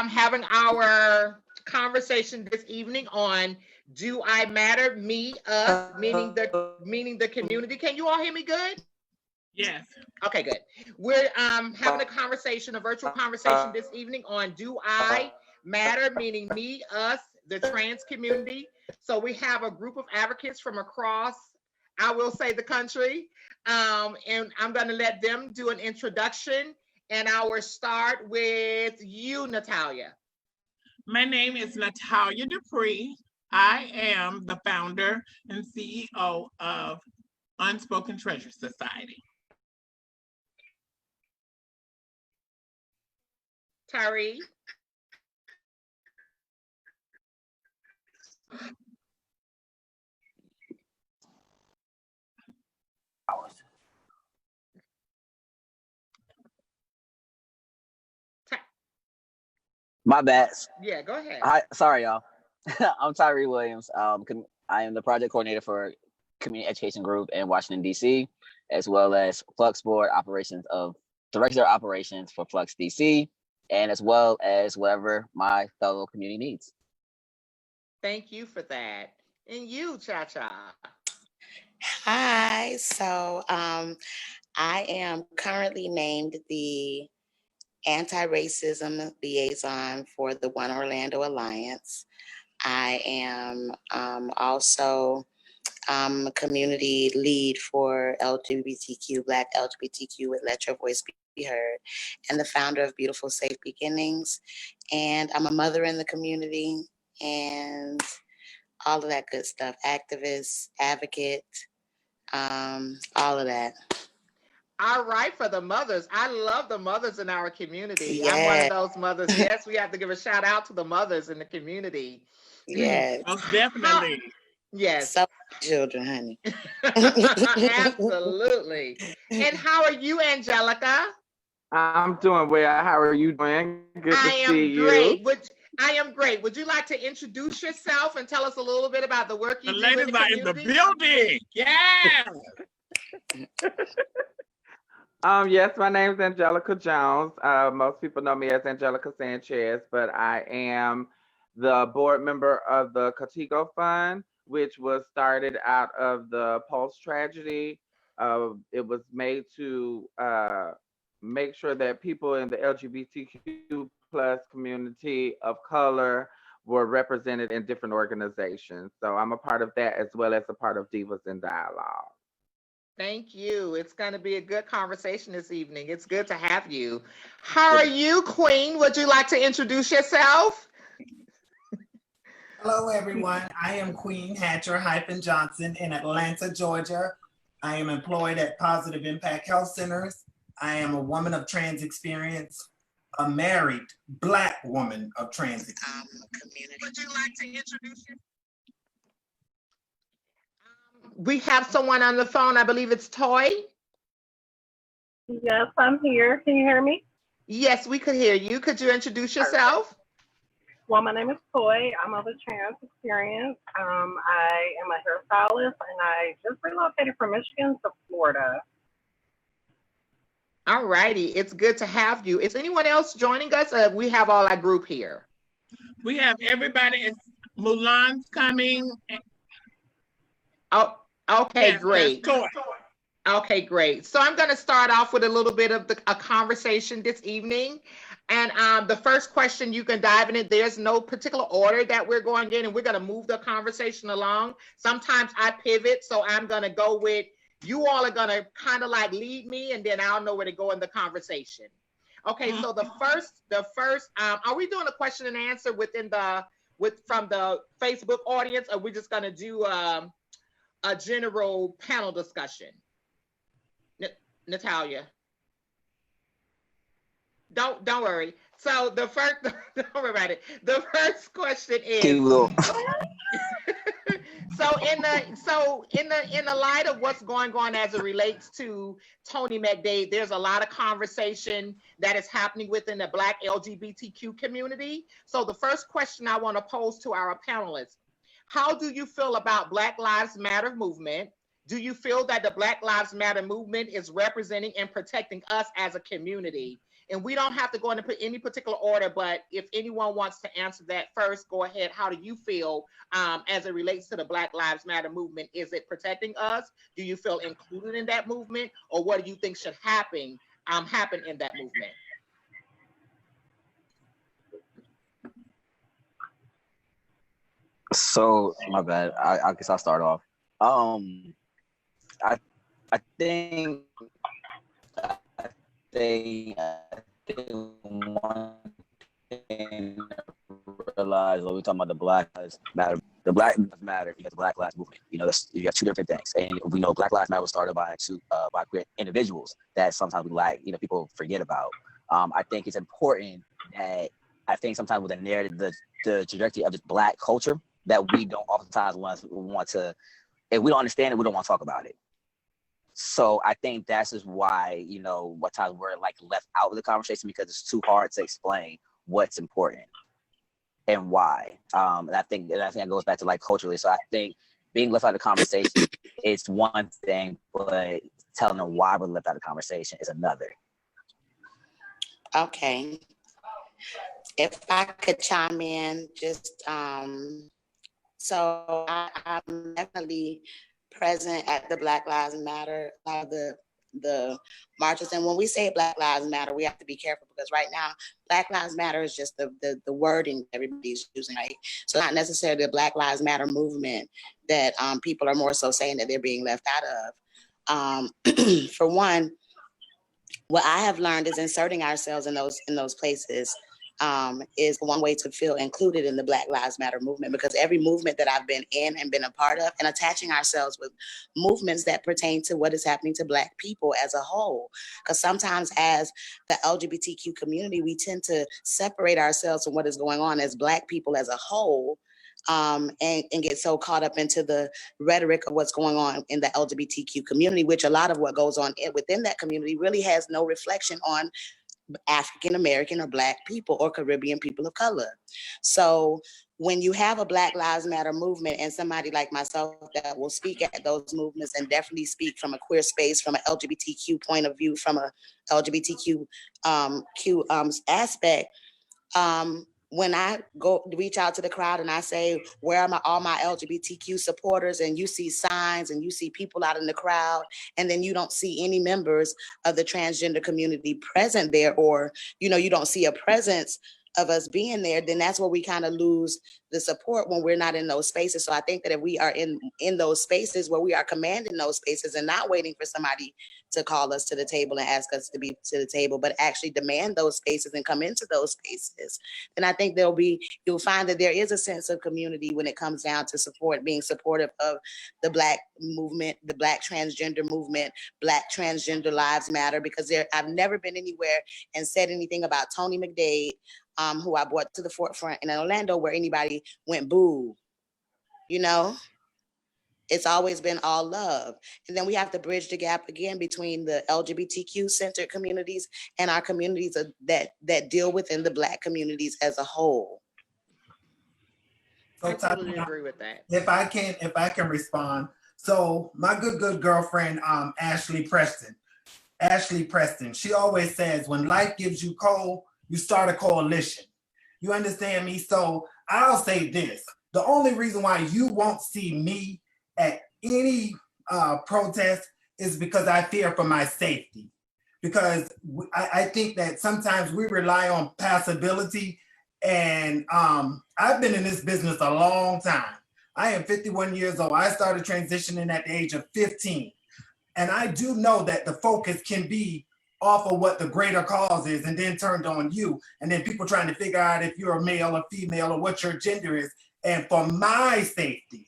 having our conversation this evening on "Do I Matter?" Me, us, meaning the community. Can you all hear me good? Yes. Okay, good. We're having a conversation, a virtual conversation this evening on "Do I Matter?" meaning me, us, the trans community. So we have a group of advocates from across, I will say, the country, and I'm going to let them do an introduction. And I will start with you, Natalia. My name is Natalia Dupree. I am the founder and CEO of Unspoken Treasure Society. Tyree. My bad. Yeah, go ahead. Hi, sorry, y'all. I'm Tyree Williams. I am the project coordinator for Community Education Group in Washington, D.C., as well as Flux Board Operations of Director of Operations for Flux DC, and as well as whatever my fellow community needs. Thank you for that. And you, Cha Cha. Hi. So I am currently named the anti-racism liaison for the One Orlando Alliance. I am also community lead for LGBTQ, Black LGBTQ with Let Your Voice Be Heard, and the founder of Beautiful Safe Beginnings. And I'm a mother in the community and all of that good stuff. Activist, advocate, all of that. All right, for the mothers. I love the mothers in our community. Yes. I'm one of those mothers. Yes, we have to give a shout out to the mothers in the community. Yes. Most definitely. Yes. So children, honey. Absolutely. And how are you, Angelica? I'm doing well. How are you doing? Good to see great. you. I am great. Would you like to introduce yourself and tell us a little bit about the work you The do ladies in the are in the community? building. Yeah. Yes, my name is Angelica Jones. Most people know me as Angelica Sanchez, but I am the board member of the Contigo Fund, which was started out of the Pulse tragedy. It was made to make sure that people in the LGBTQ plus community of color were represented in different organizations. So I'm a part of that as well as a part of Divas in Dialogue. Thank you. It's going to be a good conversation this evening. It's good to have you. How are you, Queen? Would you like to introduce yourself? Hello, everyone. I am Queen Hatcher-Johnson in Atlanta, Georgia. I am employed at Positive Impact Health Centers. I am a woman of trans experience, a married Black woman of trans experience. Would you like to introduce yourself? We have someone on the phone. I believe it's Toy. Yes, I'm here. Can you hear me? Yes, we could hear you. Could you introduce yourself? Well, my name is Toy. I'm of a trans experience. I am a hairstylist, and I just relocated from Michigan to Florida. All righty. It's good to have you. Is anyone else joining us? We have all our group here. We have everybody. Mulan's coming. Oh, okay, Yes, great. that's Toy. Okay, great. So I'm going to start off with a little bit of a conversation this evening. And the first question, you can dive in it. There's no particular order that we're going in, and we're going to move the conversation along. Sometimes I pivot, so I'm going to go with, you all are going to kind of like lead me, and then I'll know where to go in the conversation. Okay, so the first, are we doing a question and answer from the Facebook audience, or are we just going to do a general panel discussion? Natalia. Don't worry. So the first, don't worry about it. The first question is. So in the light of what's going on as it relates to Tony McDade, there's a lot of conversation that is happening within the Black LGBTQ community. So the first question I want to pose to our panelists: how do you feel about Black Lives Matter movement? Do you feel that the Black Lives Matter movement is representing and protecting us as a community? And we don't have to go into any particular order, but if anyone wants to answer that first, go ahead. How do you feel as it relates to the Black Lives Matter movement? Is it protecting us? Do you feel included in that movement? Or what do you think should happen in that movement? So my bad. I guess I'll start off. I think one thing to realize when we talking about the Black Lives Matter, the Black Lives Matter because the Black Lives Movement. You know, you have two different things, and we know Black Lives Matter was started by by queer individuals that sometimes we people forget about. I think it's important that sometimes with the narrative, the trajectory of this Black culture, that we don't oftentimes want to, if we don't understand it, we don't want to talk about it. So I think that's just why, what times we're left out of the conversation, because it's too hard to explain what's important and why. And I think that goes back to culturally. So I think being left out of the conversation is one thing, but telling them why we're left out of the conversation is another. Okay. If I could chime in, just so I'm definitely present at the Black Lives Matter, the marches. And when we say Black Lives Matter, we have to be careful because right now, Black Lives Matter is just the wording everybody's using, right? So not necessarily the Black Lives Matter movement that people are more so saying that they're being left out of. For one, what I have learned is inserting ourselves in those places is one way to feel included in the Black Lives Matter movement, because every movement that I've been in and been a part of, and attaching ourselves with movements that pertain to what is happening to Black people as a whole. Because sometimes as the LGBTQ community, we tend to separate ourselves from what is going on as Black people as a whole, and get so caught up into the rhetoric of what's going on in the LGBTQ community, which a lot of what goes on within that community really has no reflection on African American or Black people or Caribbean people of color. So when you have a Black Lives Matter movement and somebody like myself that will speak at those movements and definitely speak from a queer space, from an LGBTQ point of view, from a LGBTQ aspect, when I go reach out to the crowd and I say, where are all my LGBTQ supporters? And you see signs and you see people out in the crowd, and then you don't see any members of the transgender community present there, or, you don't see a presence of us being there, then that's where we kind of lose the support when we're not in those spaces. So I think that if we are in those spaces where we are commanding those spaces and not waiting for somebody to call us to the table and ask us to be to the table, but actually demand those spaces and come into those spaces, then I think you'll find that there is a sense of community when it comes down to being supportive of the Black movement, the Black transgender movement, Black transgender lives matter, because I've never been anywhere and said anything about Tony McDade, who I brought to the forefront in Orlando, where anybody went boo. It's always been all love. And then we have to bridge the gap again between the LGBTQ centered communities and our communities that deal within the Black communities as a whole. I totally agree with that. If I can respond. So my good girlfriend, Ashley Preston, she always says, when life gives you coal, you start a coalition. You understand me? So I'll say this. The only reason why you won't see me at any protest is because I fear for my safety. Because I think that sometimes we rely on passability. And I've been in this business a long time. I am 51 years old. I started transitioning at the age of 15. And I do know that the focus can be off of what the greater cause is and then turned on you. And then people trying to figure out if you're a male or female or what your gender is. And for my safety,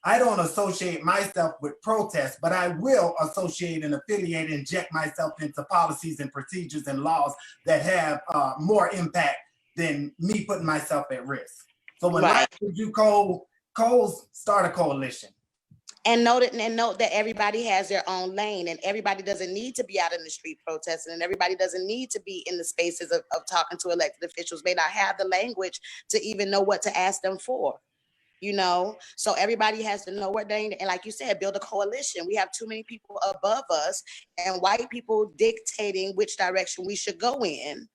I don't associate myself with protests, but I will associate and affiliate and inject myself into policies and procedures and laws that have more impact than me putting myself at risk. So when life gives you coal, start a coalition. And note that everybody has their own lane, and everybody doesn't need to be out in the street protesting, and everybody doesn't need to be in the spaces of talking to elected officials, may not have the language to even know what to ask them for. you know? So everybody has to know what they, and like you said, build a coalition. We have too many people above us and white people dictating which direction we should go in.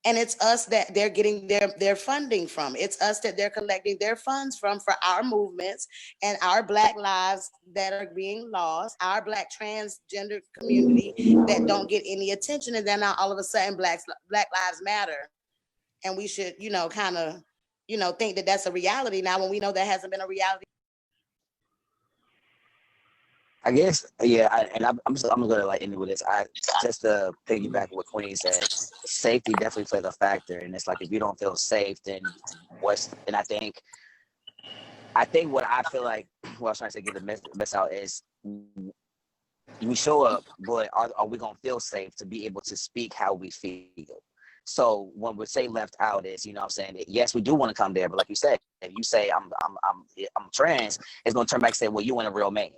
And it's us that they're getting their funding from. It's us that they're collecting their funds from for our movements and our Black lives that are being lost, our Black transgender community that don't get any attention. And then now all of a sudden Black Lives Matter. And we should, you know, kind of, you know, think that that's a reality now when we know that hasn't been a reality. I guess, yeah, I'm gonna like end it with this. Just to piggyback what Queen said, safety definitely plays a factor, and it's like if you don't feel safe, then and I think what I feel like what I was trying to say, get the mess out is we show up, but are we gonna feel safe to be able to speak how we feel? So when we say left out is, you know what I'm saying, yes, we do want to come there, but like you said, if you say I'm trans, it's gonna turn back and say, well, you want a real man.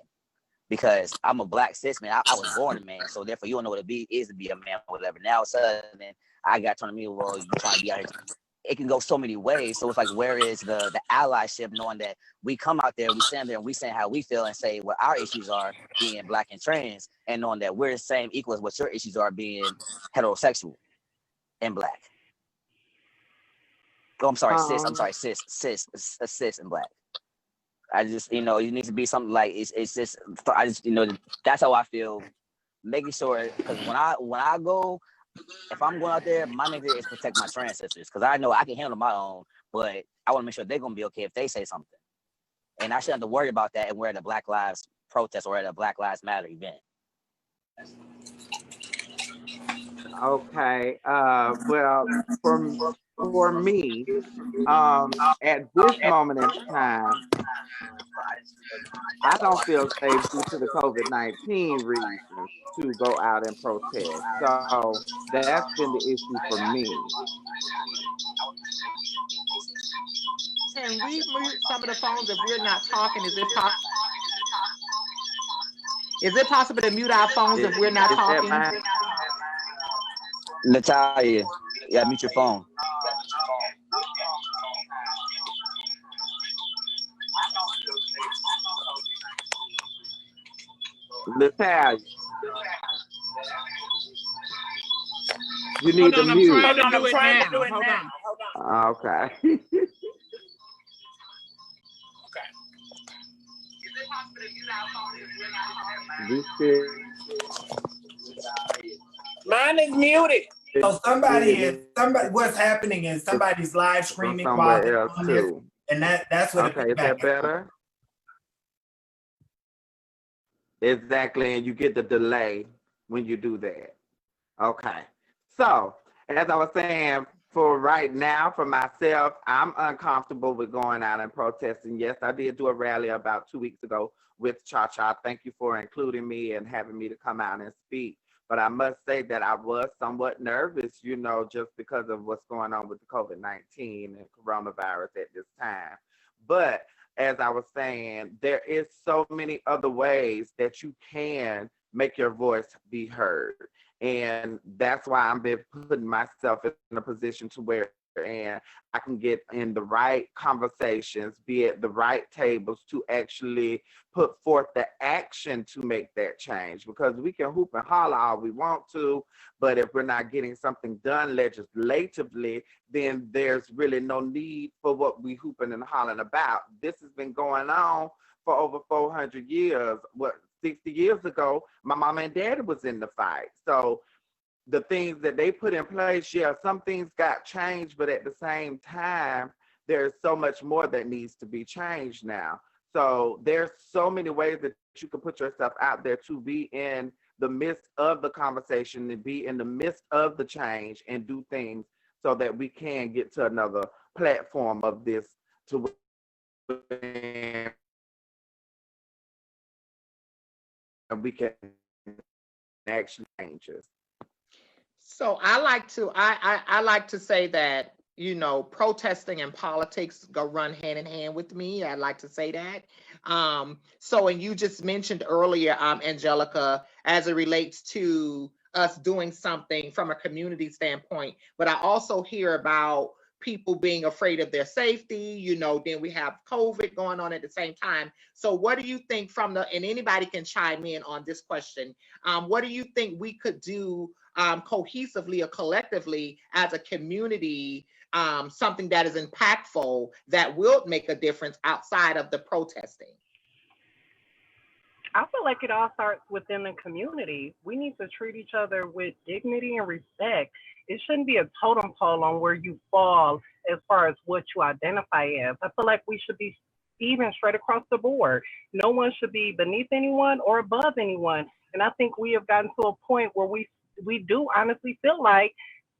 Because I'm a Black cis man, I was born a man, so therefore you don't know what it is to be a man or whatever. Now suddenly I got turned to me, well, you trying to be out here. It can go so many ways. So it's like, where is the allyship, knowing that we come out there, we stand there and we say how we feel and say what our issues are being Black and trans, and knowing that we're the same equal as what your issues are being heterosexual and Black. Oh, I'm sorry, cis and Black. I just, you know, you need to be something like it's just, I just, you know, that's how I feel. Making sure, because when I go, if I'm going out there, my main thing is protect my trans sisters, because I know I can handle my own, but I want to make sure they're gonna be okay if they say something, and I shouldn't have to worry about that and we're at a Black Lives protest or at a Black Lives Matter event. Okay. Well, for me, at this moment in time, I don't feel safe due to the COVID-19 reasons to go out and protest. So that's been the issue for me. Can we mute some of the phones if we're not talking? Is it possible to mute our phones if we're not talking? Natalia, yeah, mute your phone. Natalia, you need to mute. I'm trying to do it now. Hold on. Okay. Mine is muted. So what's happening is somebody's live streaming while they're on this, and that's what. Okay, is that better? Exactly, and you get the delay when you do that. Okay, so as I was saying, for right now, for myself, I'm uncomfortable with going out and protesting. Yes, I did do a rally about 2 weeks ago with Cha Cha. Thank you for including me and having me to come out and speak. But I must say that I was somewhat nervous, you know, just because of what's going on with the COVID-19 and coronavirus at this time. But as I was saying, there is so many other ways that you can make your voice be heard. And that's why I've been putting myself in a position to where and I can get in the right conversations, be at the right tables to actually put forth the action to make that change. Because we can hoop and holler all we want to, but if we're not getting something done legislatively, then there's really no need for what we hooping and hollering about. This has been going on for over 400 years. What, 60 years ago, my mom and dad was in the fight. So the things that they put in place, yeah, some things got changed, but at the same time, there's so much more that needs to be changed now. So there's so many ways that you can put yourself out there to be in the midst of the conversation and be in the midst of the change and do things so that we can get to another platform of this to where we can actually change us. So I like to say that, you know, protesting and politics go run hand in hand with me. I like to say that. So, and you just mentioned earlier, Angelica, as it relates to us doing something from a community standpoint, but I also hear about people being afraid of their safety, you know, then we have COVID going on at the same time. So what do you think and anybody can chime in on this question, what do you think we could do cohesively or collectively as a community, something that is impactful that will make a difference outside of the protesting? I feel like it all starts within the community. We need to treat each other with dignity and respect. It shouldn't be a totem pole on where you fall as far as what you identify as. I feel like we should be even straight across the board. No one should be beneath anyone or above anyone. And I think we have gotten to a point where we do honestly feel like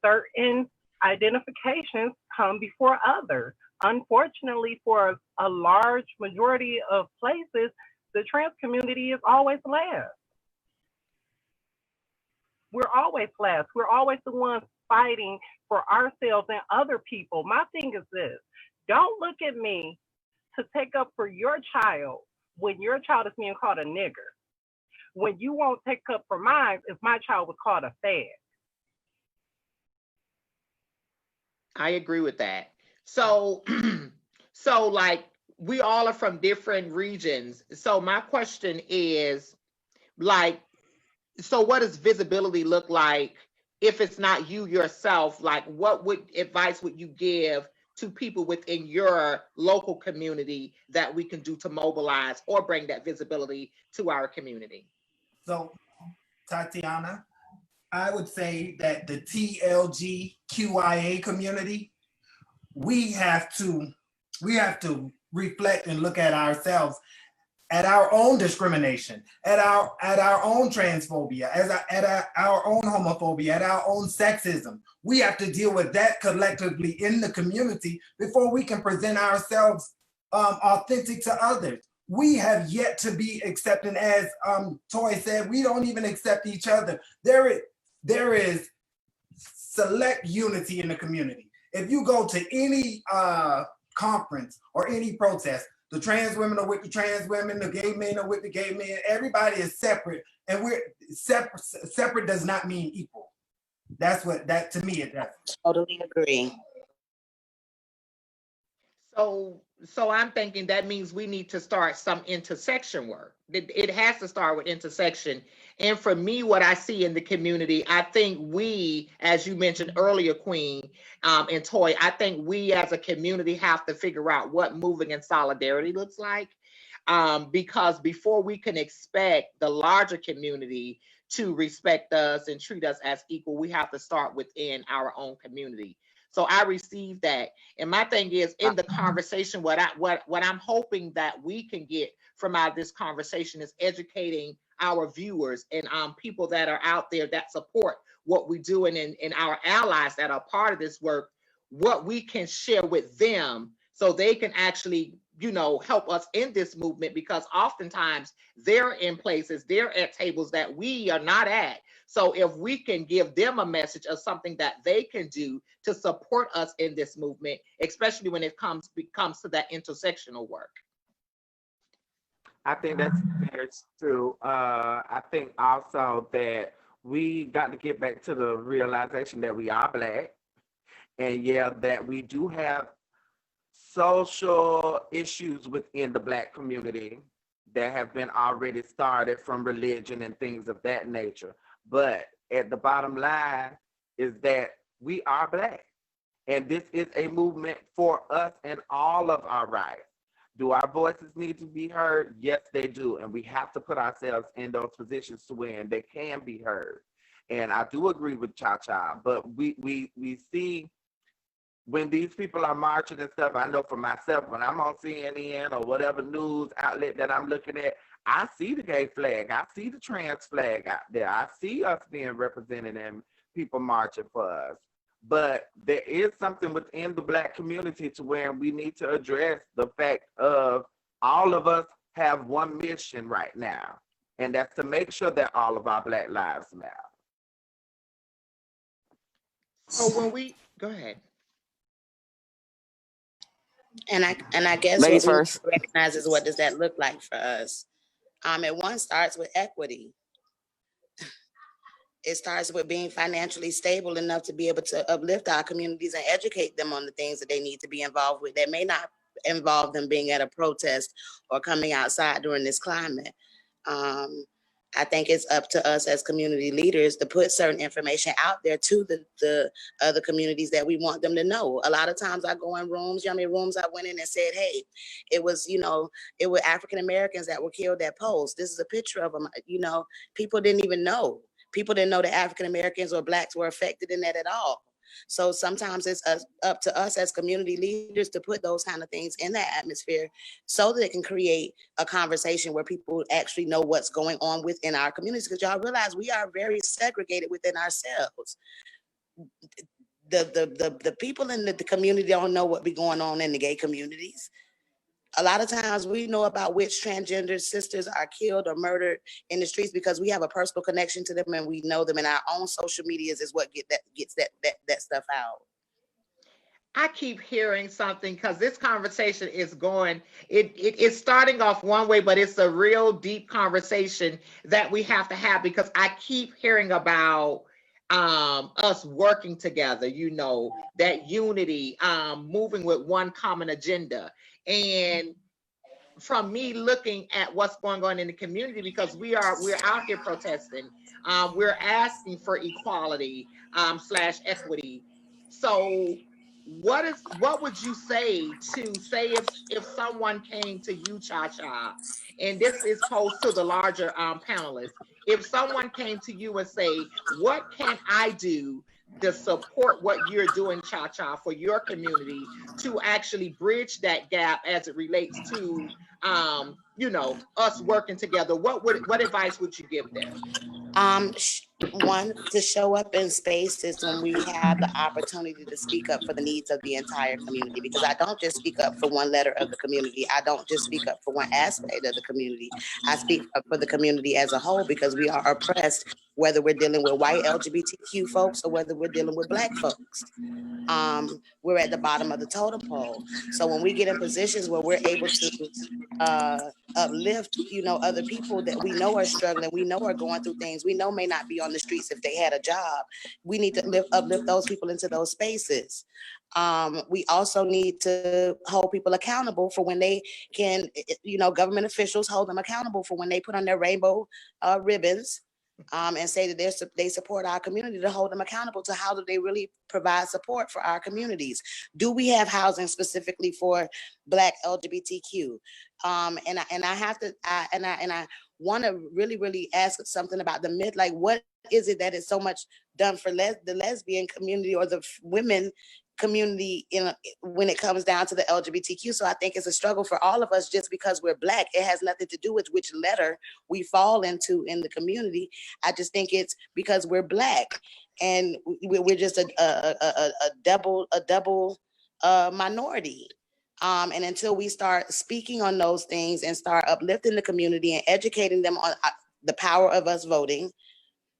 certain identifications come before others. Unfortunately, for a large majority of places, the trans community is always last. We're always last. We're always the ones fighting for ourselves and other people. My thing is this: don't look at me to take up for your child when your child is being called a nigger, when you won't take up for mine if my child was called a fag. I agree with that. So, so like, we all are from different regions. So my question is, like, so what does visibility look like if it's not you yourself? Like, what advice would you give to people within your local community that we can do to mobilize or bring that visibility to our community? So, Tatiana, I would say that the TLGQIA community, we have to reflect and look at ourselves, at our own discrimination, at our own transphobia, at our own homophobia, at our own sexism. We have to deal with that collectively in the community before we can present ourselves authentic to others. We have yet to be accepted, as Toy said, we don't even accept each other. There is select unity in the community. If you go to any conference or any protest, the trans women are with the trans women, the gay men are with the gay men. Everybody is separate, and we're separate. Separate does not mean equal. That's what that to me it does. Totally agree. So I'm thinking that means we need to start some intersection work. It has to start with intersection. And for me, what I see in the community, I think we, as you mentioned earlier, Queen and Toy, I think we as a community have to figure out what moving in solidarity looks like. Because before we can expect the larger community to respect us and treat us as equal, we have to start within our own community. So I received that. And my thing is, in the conversation, what I'm hoping that we can get from out of this conversation is educating our viewers and people that are out there that support what we do, and our allies that are part of this work, what we can share with them so they can actually, you know, help us in this movement, because oftentimes they're in places, they're at tables that we are not at. So if we can give them a message of something that they can do to support us in this movement, especially when it comes to that intersectional work. I think that's very true. I think also that we got to get back to the realization that we are Black, and yeah, that we do have social issues within the Black community that have been already started from religion and things of that nature. But at the bottom line is that we are Black, and this is a movement for us and all of our rights. Do our voices need to be heard? Yes, they do. And we have to put ourselves in those positions to where they can be heard. And I do agree with Cha-Cha, but we see when these people are marching and stuff, I know for myself, when I'm on CNN or whatever news outlet that I'm looking at, I see the gay flag, I see the trans flag out there, I see us being represented and people marching for us. But there is something within the Black community to where we need to address the fact of all of us have one mission right now, and that's to make sure that all of our Black lives matter. So when we, go ahead. And I guess Ladies what we first. recognize is, what does that look like for us? And one starts with equity. It starts with being financially stable enough to be able to uplift our communities and educate them on the things that they need to be involved with that may not involve them being at a protest or coming outside during this climate. I think it's up to us as community leaders to put certain information out there to the other communities that we want them to know. A lot of times I go in rooms, you know how many rooms I went in and said, hey, it was, it were African Americans that were killed at polls. This is a picture of them. People didn't even know. People didn't know that African Americans or Blacks were affected in that at all. So sometimes it's up to us as community leaders to put those kind of things in that atmosphere so that it can create a conversation where people actually know what's going on within our communities. Because y'all realize we are very segregated within ourselves. The people in the community don't know what be going on in the gay communities. A lot of times we know about which transgender sisters are killed or murdered in the streets because we have a personal connection to them and we know them, and our own social medias is what gets that stuff out. I keep hearing something because this conversation is going, it's starting off one way, but it's a real deep conversation that we have to have because I keep hearing about us working together, that unity, moving with one common agenda. And from me looking at what's going on in the community, because we're out here protesting, we're asking for equality / equity. So what would you say if someone came to you, Cha-Cha, and this is posed to the larger panelists, if someone came to you and say, what can I do to support what you're doing, Cha-Cha, for your community to actually bridge that gap as it relates to, us working together? What advice would you give them? One, to show up in spaces when we have the opportunity to speak up for the needs of the entire community, because I don't just speak up for one letter of the community. I don't just speak up for one aspect of the community. I speak up for the community as a whole because we are oppressed, whether we're dealing with white LGBTQ folks or whether we're dealing with Black folks. We're at the bottom of the totem pole. So when we get in positions where we're able to uplift, other people that we know are struggling, we know are going through things, we know may not be on the streets if they had a job, we need to uplift those people into those spaces. We also need to hold people accountable for when they can, government officials hold them accountable for when they put on their rainbow ribbons and say that they support our community, to hold them accountable to how do they really provide support for our communities. Do we have housing specifically for Black LGBTQ? And I want to really, really ask something about the myth. Like, what is it that is so much done for the lesbian community or the women community when it comes down to the LGBTQ? So I think it's a struggle for all of us just because we're Black. It has nothing to do with which letter we fall into in the community. I just think it's because we're Black and we're just a double minority. And until we start speaking on those things and start uplifting the community and educating them on the power of us voting,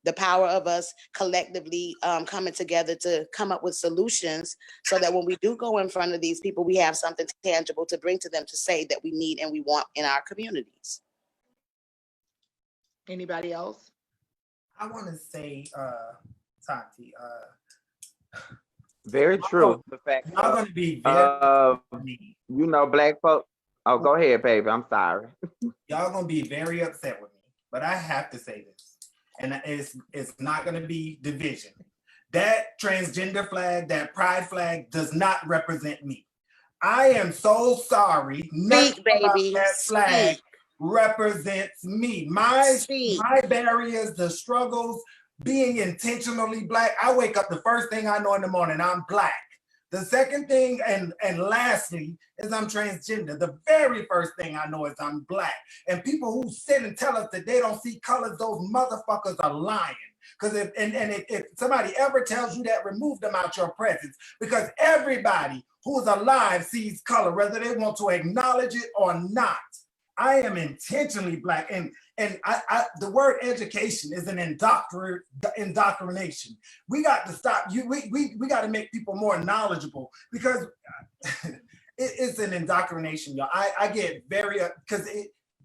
the power of us collectively coming together to come up with solutions so that when we do go in front of these people, we have something tangible to bring to them to say that we need and we want in our communities. Anybody else? I want to say, Tati, very true. The fact y'all going to be very Black folks. Oh, go ahead, baby. I'm sorry. Y'all going to be very upset with me, but I have to say this, and it's not going to be division. That transgender flag, that pride flag does not represent me. I am so sorry. Nothing about that flag represents me. My barriers, the struggles, being intentionally Black. I wake up, the first thing I know in the morning, I'm Black. The second thing, and lastly, is I'm transgender. The very first thing I know is I'm Black. And people who sit and tell us that they don't see colors, those motherfuckers are lying. Because if somebody ever tells you that, remove them out your presence. Because everybody who's alive sees color, whether they want to acknowledge it or not. I am intentionally Black, and the word education is an indoctrination. We got to stop. We got to make people more knowledgeable because it's an indoctrination, y'all. I get very because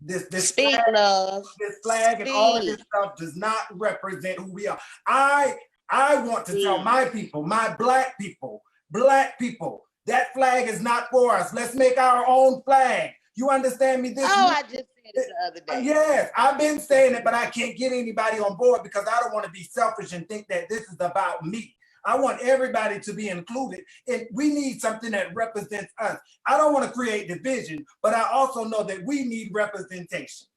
This Speak, flag, love. this flag and all of this Speak. stuff does not represent who we are. I want to tell my people, my black people, that flag is not for us. Let's make our own flag. You understand me? I just said it the other day. Yes, I've been saying it, but I can't get anybody on board because I don't want to be selfish and think that this is about me. I want everybody to be included, and we need something that represents us. I don't want to create division, but I also know that we need representation.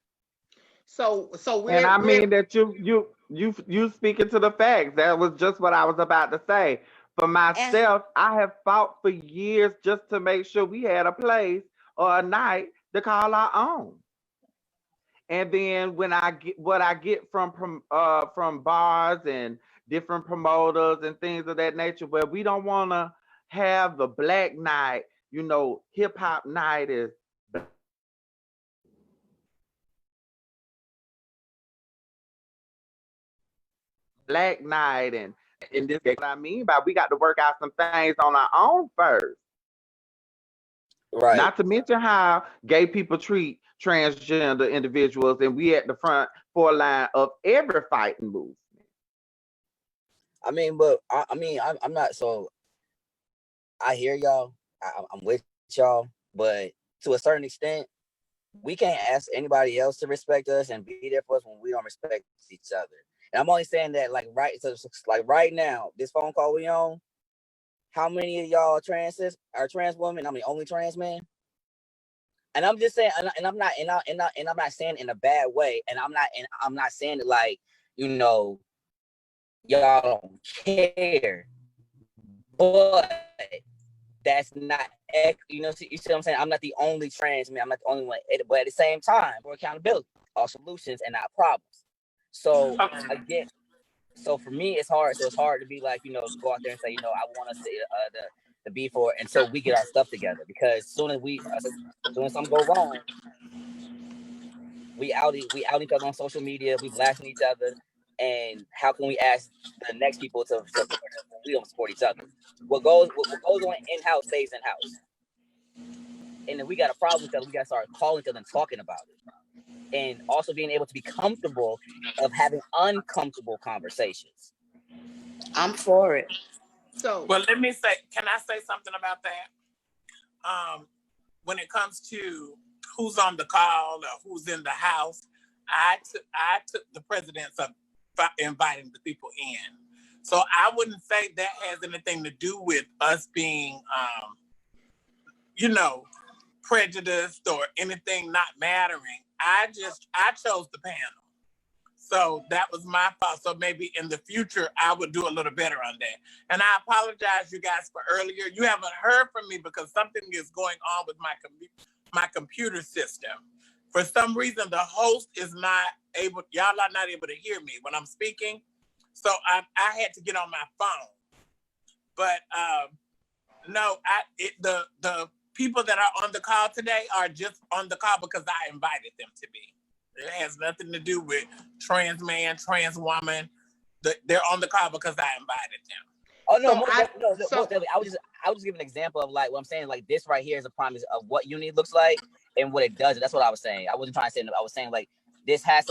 So And I mean that you speaking to the facts. That was just what I was about to say. For myself, I have fought for years just to make sure we had a place or a night to call our own. And then when I get what I get from bars and different promoters and things of that nature, where we don't want to have the black night, hip hop night is black night, and in this case, what I mean by we got to work out some things on our own first. Right. Not to mention how gay people treat transgender individuals, and we at the front line of every fighting movement. I mean, but I'm not. So I hear y'all. I'm with y'all, but to a certain extent, we can't ask anybody else to respect us and be there for us when we don't respect each other. And I'm only saying that like right now, this phone call we on. How many of y'all are trans women? I'm the only trans man. And I'm just saying, and I'm not saying in a bad way, and I'm not saying it like, y'all don't care, but that's not, you see what I'm saying? I'm not the only trans man. I'm not the only one, but at the same time, for accountability, all solutions and not problems. So again, so for me, it's hard. So it's hard to be like, to go out there and say, I want us to be for it until we get our stuff together. Because as soon as something go wrong, we out each other on social media. We blasting each other. And how can we ask the next people to support us when we don't support each other? What goes on in-house stays in-house. And if we got a problem with that, we got to start calling each other and talking about it. And also being able to be comfortable of having uncomfortable conversations. I'm for it. So, well, can I say something about that? When it comes to who's on the call or who's in the house, I took the precedence of inviting the people in. So I wouldn't say that has anything to do with us being, prejudiced or anything not mattering. I chose the panel. So that was my fault. So maybe in the future, I would do a little better on that. And I apologize, you guys, for earlier. You haven't heard from me because something is going on with my computer system. For some reason, the host is not able, y'all are not able to hear me when I'm speaking. So I had to get on my phone. But no, the people that are on the call today are just on the call because I invited them to be. It has nothing to do with trans man, trans woman. They're on the call because I invited them. Oh no, I was just giving an example of like what I'm saying. Like this right here is a promise of what unity looks like and what it does. That's what I was saying. I wasn't trying to say. I was saying like this has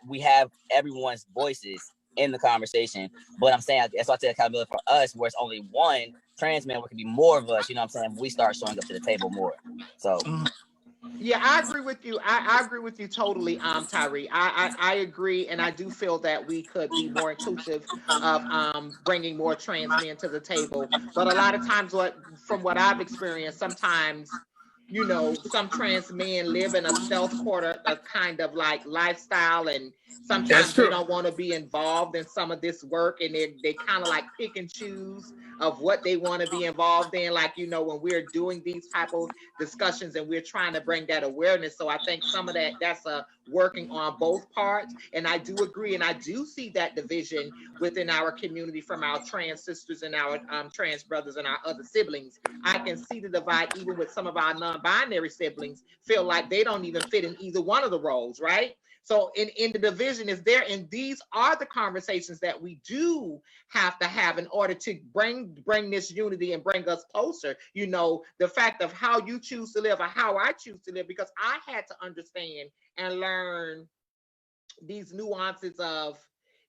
we have everyone's voices in the conversation. But I'm saying that's why I say accountability for us, where it's only one trans man, where it can be more of us. You know what I'm saying? We start showing up to the table more. So. Yeah, I agree with you. I agree with you totally, Tyree. I agree, and I do feel that we could be more inclusive of bringing more trans men to the table. But a lot of times, from what I've experienced, sometimes, some trans men live in a stealth quarter, a kind of like lifestyle, and sometimes they don't want to be involved in some of this work, and they kind of like pick and choose of what they want to be involved in. Like, when we're doing these type of discussions and we're trying to bring that awareness. So I think some of that's working on both parts. And I do agree. And I do see that division within our community from our trans sisters and our trans brothers and our other siblings. I can see the divide even with some of our non-binary siblings feel like they don't even fit in either one of the roles, right? So in the division is there, and these are the conversations that we do have to have in order to bring this unity and bring us closer. You know, the fact of how you choose to live or how I choose to live, because I had to understand and learn these nuances of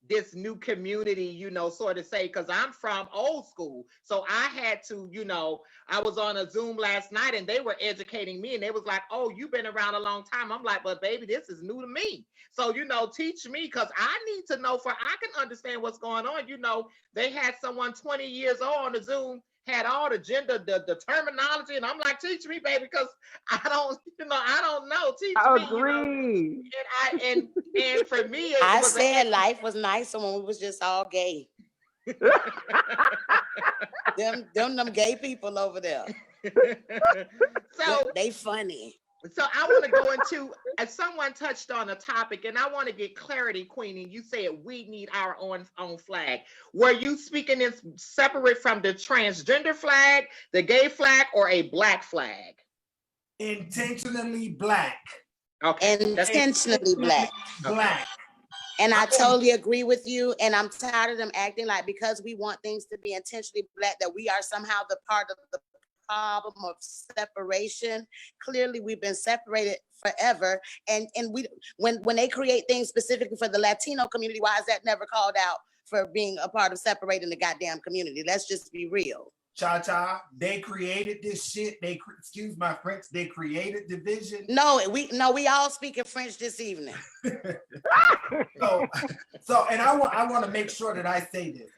this new community, you know, sort of say, because I'm from old school. So I had to, you know, I was on a Zoom last night and they were educating me and they was like, oh, you've been around a long time. I'm like, but baby, this is new to me. So, you know, teach me, because I need to know, for I can understand what's going on. You know, they had someone 20 years old on the Zoom, had all the gender, the terminology, and I'm like, teach me, baby, because I don't, you know, I don't know. Teach I me, you know. agree. And for me, it I was said life was nicer when we was just all gay. them gay people over there. So They funny. So I want to go into, as someone touched on a topic, and I want to get clarity, Queenie. You said we need our own flag. Were you speaking in separate from the transgender flag, the gay flag, or a black flag? Intentionally black. Okay. Intentionally black. Black. And I totally agree with you. And I'm tired of them acting like because we want things to be intentionally black, that we are somehow the part of the problem of separation. Clearly, we've been separated forever. And we when they create things specifically for the Latino community, why is that never called out for being a part of separating the goddamn community? Let's just be real. Cha-cha, they created this shit. Excuse my French, they created division. No, we all speaking French this evening. So, and I want to make sure that I say this.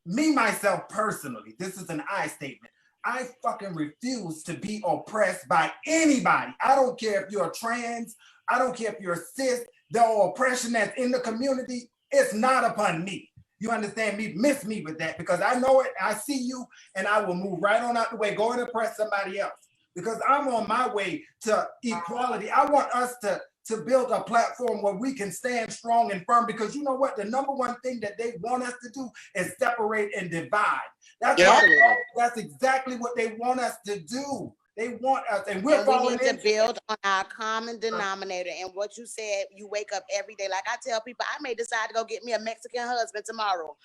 Me, myself, personally, this is an I statement. I fucking refuse to be oppressed by anybody. I don't care if you're trans. I don't care if you're cis. The oppression that's in the community, it's not upon me. You understand me? Miss me with that, because I know it. I see you, and I will move right on out the way. Go and oppress somebody else, because I'm on my way to equality. I want us to build a platform where we can stand strong and firm, because you know what? The number one thing that they want us to do is separate and divide. That's exactly what they want us to do. They want us, and we need to build on our common denominator. And what you said, you wake up every day. Like I tell people, I may decide to go get me a Mexican husband tomorrow,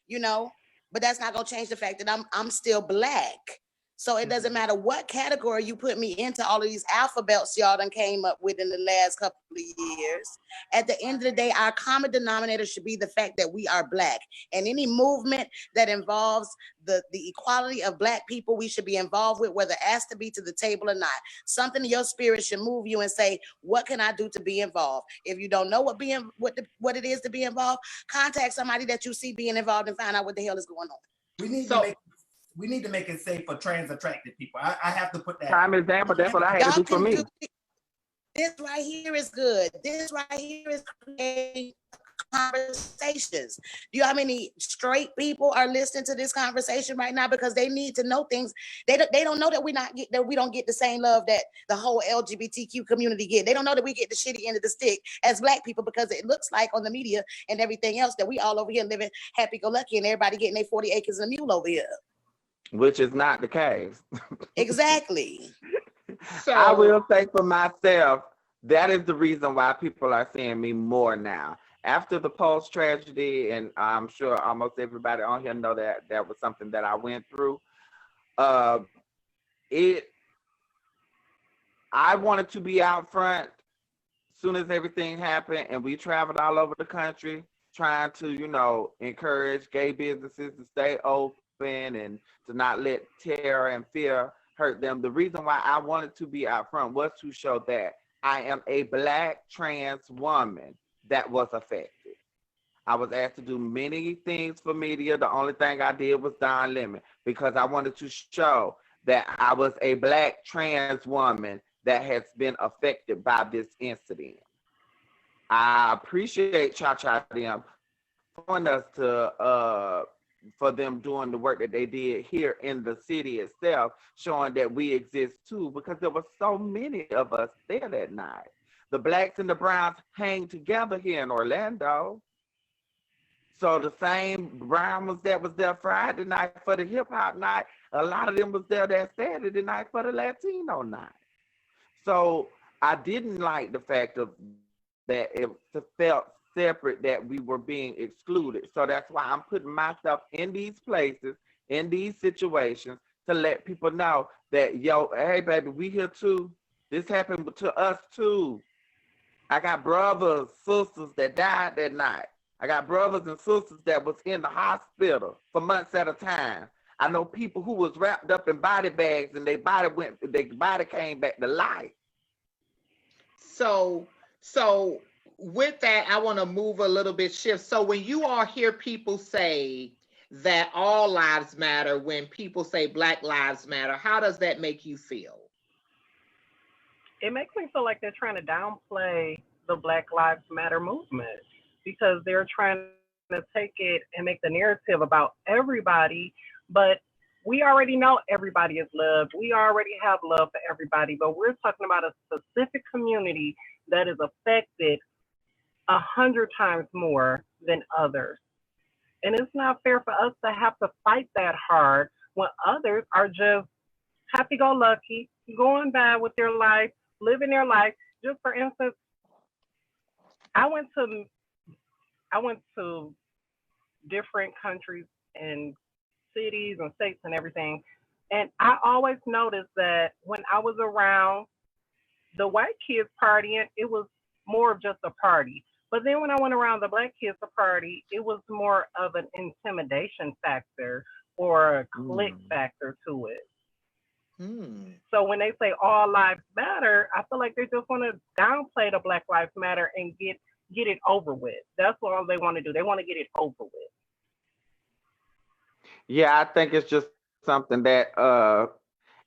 you know, but that's not gonna change the fact that I'm still black. So it doesn't matter what category you put me into, all of these alphabets y'all done came up with in the last couple of years. At the end of the day, our common denominator should be the fact that we are black. And any movement that involves the equality of black people, we should be involved with, whether asked to be to the table or not. Something in your spirit should move you and say, what can I do to be involved? If you don't know what it is to be involved, contact somebody that you see being involved and find out what the hell is going on. We need to make it safe for trans attracted people. I have to put that. Prime example. That's what I had to do for me. This right here is good. This right here is creating conversations. Do you know how many straight people are listening to this conversation right now, because they need to know things? They don't know that we don't get the same love that the whole LGBTQ community get. They don't know that we get the shitty end of the stick as black people, because it looks like on the media and everything else that we all over here living happy-go-lucky and everybody getting their 40 acres and a mule over here. Which is not the case. Exactly. So I will say for myself, that is the reason why people are seeing me more now. After the Pulse tragedy, and I'm sure almost everybody on here know that that was something that I went through. I wanted to be out front as soon as everything happened, and we traveled all over the country trying to, you know, encourage gay businesses to stay open and to not let terror and fear hurt them. The reason why I wanted to be out front was to show that I am a black trans woman that was affected. I was asked to do many things for media. The only thing I did was Don Lemon, because I wanted to show that I was a black trans woman that has been affected by this incident. I appreciate Cha-Cha them for us to for them doing the work that they did here in the city itself, showing that we exist too, because there were so many of us there that night. The blacks and the browns hang together here in Orlando. So the same brown was that was there Friday night for the hip hop night, a lot of them was there that Saturday night for the Latino night. So I didn't like the fact of that it felt separate, that we were being excluded. So that's why I'm putting myself in these places, in these situations, to let people know that, yo, hey, baby, we here too. This happened to us too. I got brothers, sisters that died that night. I got brothers and sisters that was in the hospital for months at a time. I know people who was wrapped up in body bags and their body came back to life. So with that, I want to move a little bit shift. So when you all hear people say that all lives matter, when people say Black Lives Matter, how does that make you feel? It makes me feel like they're trying to downplay the Black Lives Matter movement because they're trying to take it and make the narrative about everybody. But we already know everybody is loved. We already have love for everybody, but we're talking about a specific community that is affected 100 times more than others. And it's not fair for us to have to fight that hard when others are just happy-go-lucky, going by with their life, living their life. Just for instance, I went to different countries and cities and states and everything, and I always noticed that when I was around the white kids partying, it was more of just a party. But then when I went around the Black kids to party, it was more of an intimidation factor or a clique factor to it. So when they say all lives matter, I feel like they just want to downplay the Black Lives Matter and get it over with. That's all they want to do. They want to get it over with. Yeah, I think it's just something that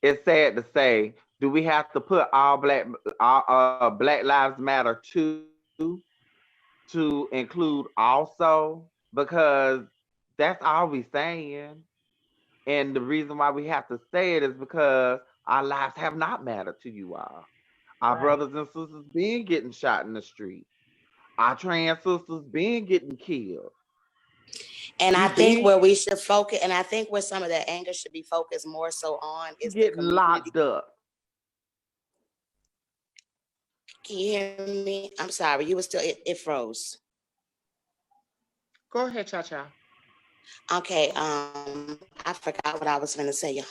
it's sad to say. Do we have to put all Black Lives Matter to include also? Because that's all we saying. And the reason why we have to say it is because our lives have not mattered to you all. Our brothers and sisters been getting shot in the street. Our trans sisters been getting killed. And I think where we should focus, and I think where some of that anger should be focused more so on is getting locked up. Can you hear me? I'm sorry, you were still, it froze. Go ahead, Cha-Cha. Okay, I forgot what I was going to say, y'all.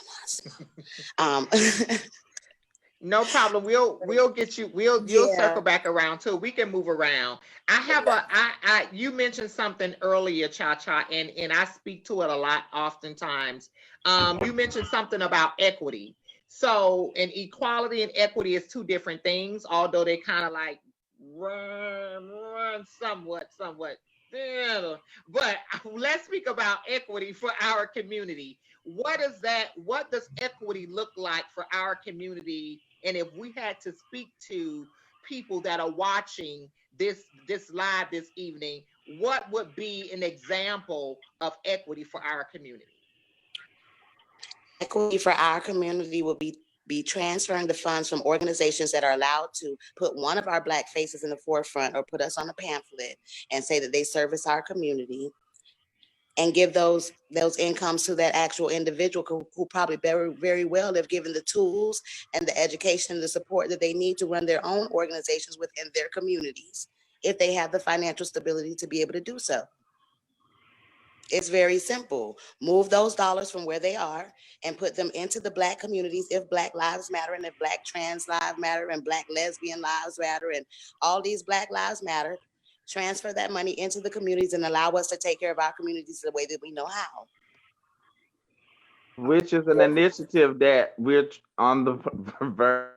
No problem. We'll get you. You'll circle back around too. We can move around. I have you mentioned something earlier, Cha-Cha, and I speak to it a lot oftentimes. You mentioned something about equity. So, and equality and equity is two different things, although they kind of like run somewhat. But let's speak about equity for our community. What does equity look like for our community? And if we had to speak to people that are watching this live this evening, what would be an example of equity for our community? Equity for our community will be transferring the funds from organizations that are allowed to put one of our Black faces in the forefront or put us on a pamphlet and say that they service our community, and give those incomes to that actual individual who probably very, very well have given the tools and the education and the support that they need to run their own organizations within their communities, if they have the financial stability to be able to do so. It's very simple. Move those dollars from where they are and put them into the Black communities if Black Lives Matter and if Black trans lives matter and Black lesbian lives matter and all these Black lives matter. Transfer that money into the communities and allow us to take care of our communities the way that we know how. Which is an initiative that we're on the verge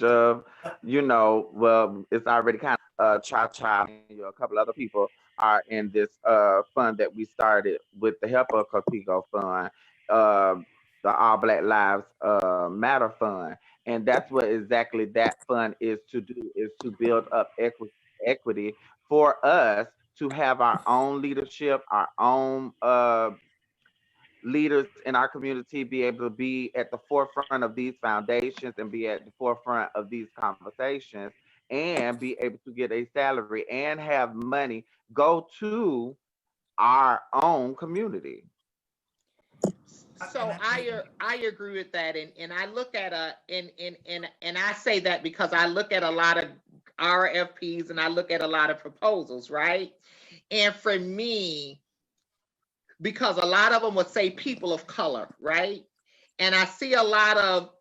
of, well, it's already kind of Cha-Cha and a couple other people are in this fund that we started with the help of Cotigo Fund, the All Black Lives Matter Fund. And that's what exactly that fund is to do, is to build up equity for us to have our own leadership, our own leaders in our community, be able to be at the forefront of these foundations and be at the forefront of these conversations and be able to get a salary and have money go to our own community. So I agree with that, and I look at and I say that because I look at a lot of RFPs and I look at a lot of proposals, right? And for me, because a lot of them would say people of color, right? And I see a lot of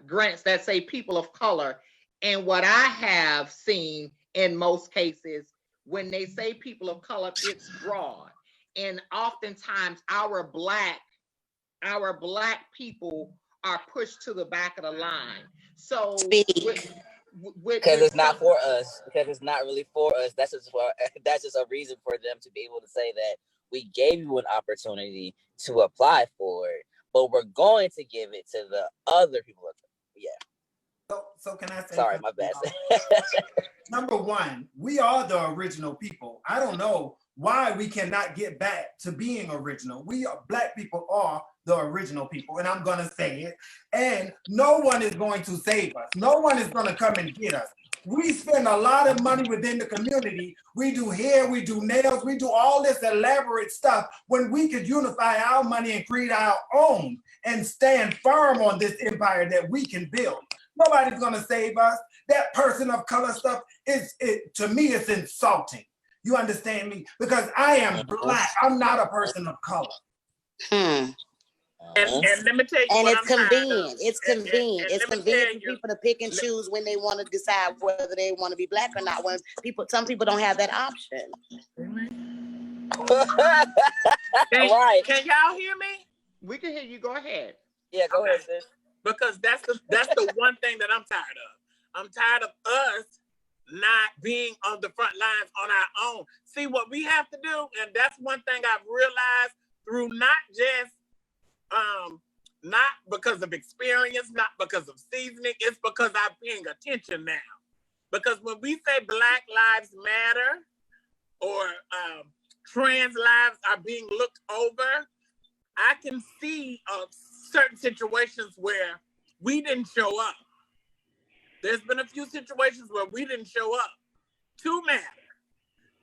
grants that say people of color, and what I have seen in most cases, when they say people of color, it's broad, and oftentimes our black people are pushed to the back of the line. So because it's not for us, because it's not really for us. That's just a reason for them to be able to say that we gave you an opportunity to apply for it, but we're going to give it to the other people. Yeah. So can I say? Sorry, my bad. Number one, we are the original people. I don't know why we cannot get back to being original. Black people are the original people, and I'm gonna say it. And no one is going to save us. No one is gonna come and get us. We spend a lot of money within the community. We do hair, we do nails, we do all this elaborate stuff when we could unify our money and create our own and stand firm on this empire that we can build. Nobody's gonna save us. That person of color stuff to me, it's insulting. You understand me? Because I am black. I'm not a person of color. And let me tell you, And what it's I'm convenient. It's convenient. and It's let me convenient tell for you- people to pick and choose when they want to decide whether they want to be black or not. When some people don't have that option. Right. Can y'all hear me? We can hear you. Go ahead. Yeah, go ahead, sis. Because that's the one thing that I'm tired of. I'm tired of us not being on the front lines on our own. See what we have to do, and that's one thing I've realized through not just not because of experience, not because of seasoning, it's because I'm paying attention now. Because when we say Black Lives Matter or trans lives are being looked over, I can see certain situations where we didn't show up. There's been a few situations where we didn't show up to matter.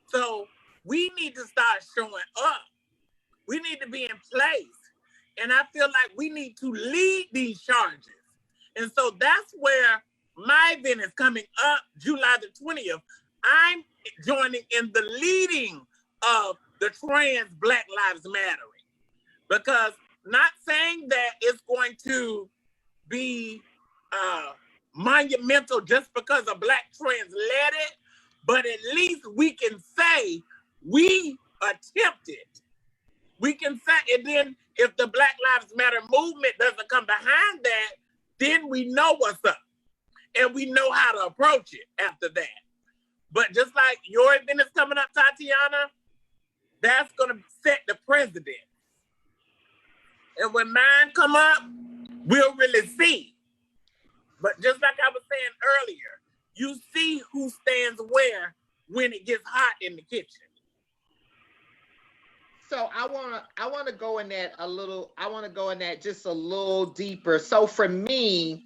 So we need to start showing up. We need to be in place. And I feel like we need to lead these charges. And so that's where my event is coming up July the 20th. I'm joining in the leading of the trans Black Lives Mattering. Because not saying that it's going to be monumental just because a Black trans led it, but at least we can say we attempted. We can say, and then if the Black Lives Matter movement doesn't come behind that, then we know what's up and we know how to approach it after that. But just like your event is coming up, Tatiana, that's going to set the precedent. And when mine come up, we'll really see. But just like I was saying earlier, you see who stands where when it gets hot in the kitchen. So I want to go in that a little. I want to go in that just a little deeper. So for me,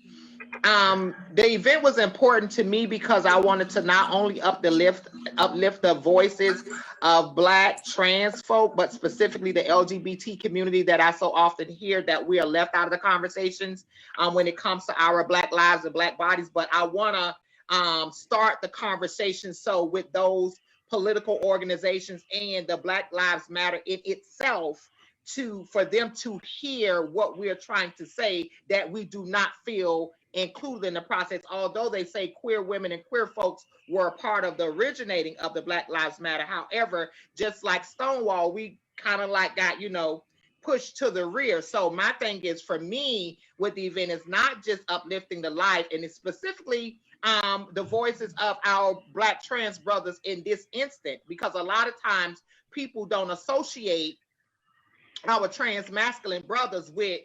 the event was important to me because I wanted to not only uplift the voices of Black trans folk, but specifically the LGBT community that I so often hear that we are left out of the conversations when it comes to our Black lives and Black bodies. But I want to start the conversation with those political organizations and the Black Lives Matter in itself for them to hear what we're trying to say, that we do not feel included in the process. Although they say queer women and queer folks were a part of the originating of the Black Lives Matter. However, just like Stonewall, we kind of got, pushed to the rear. So my thing is, for me, with the event is not just uplifting the life, and it's specifically the voices of our Black trans brothers in this instant, because a lot of times people don't associate our trans masculine brothers with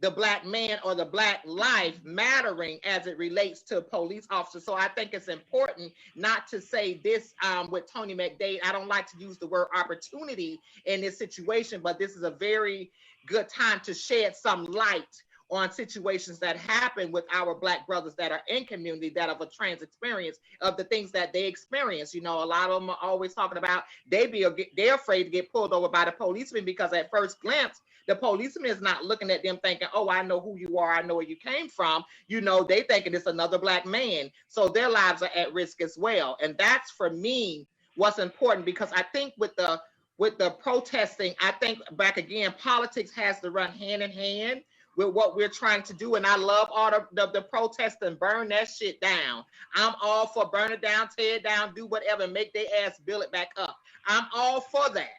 the Black man or the Black life mattering as it relates to police officers. So I think it's important not to say this with Tony McDade. I don't like to use the word opportunity in this situation, but this is a very good time to shed some light on situations that happen with our Black brothers that are in community that have a trans experience of the things that they experience. You know, a lot of them are always talking about they're afraid to get pulled over by the policeman because at first glance, the policeman is not looking at them thinking, oh, I know who you are, I know where you came from. You know, they thinking it's another Black man. So their lives are at risk as well. And that's, for me, what's important, because I think with the protesting, I think back again, politics has to run hand in hand with what we're trying to do. And I love all the protest and burn that shit down. I'm all for burn it down, tear it down, do whatever, make their ass build it back up. I'm all for that.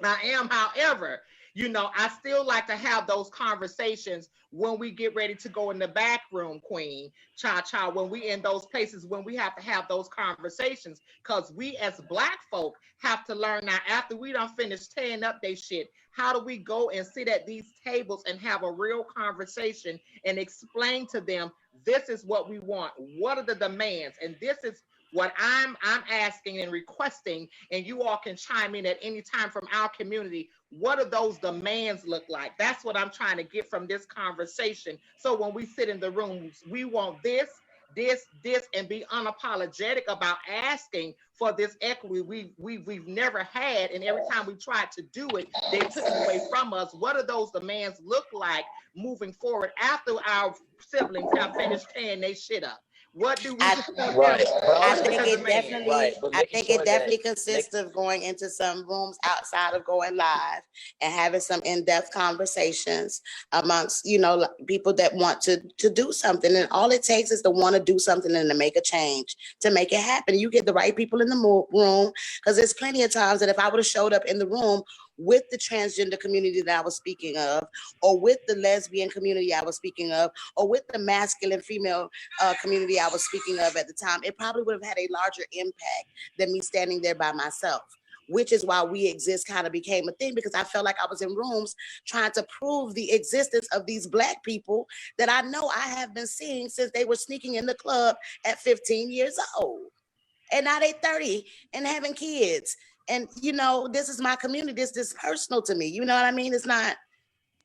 I am, however, you know, I still like to have those conversations when we get ready to go in the back room, Queen, Cha, when we in those places, when we have to have those conversations, because we as Black folk have to learn now, after we done finished tearing up they shit, how do we go and sit at these tables and have a real conversation and explain to them, this is what we want, what are the demands, and this is what I'm asking and requesting, and you all can chime in at any time from our community. What do those demands look like? That's what I'm trying to get from this conversation. So when we sit in the rooms, we want this, and be unapologetic about asking for this equity we've never had, and every time we tried to do it, they took it away from us. What do those demands look like moving forward after our siblings have finished tearing their shit up? What do we do? I think it definitely consists of going into some rooms outside of going live and having some in-depth conversations amongst, you know, people that want to do something. And all it takes is to want to do something and to make a change, to make it happen. You get the right people in the room, because there's plenty of times that if I would have showed up in the room with the transgender community that I was speaking of, or with the lesbian community I was speaking of, or with the masculine female community I was speaking of at the time, it probably would have had a larger impact than me standing there by myself, which is why We Exist kind of became a thing, because I felt like I was in rooms trying to prove the existence of these Black people that I know I have been seeing since they were sneaking in the club at 15 years old. And now they 30 and having kids. And, you know, this is my community. This is personal to me. You know what I mean? It's not,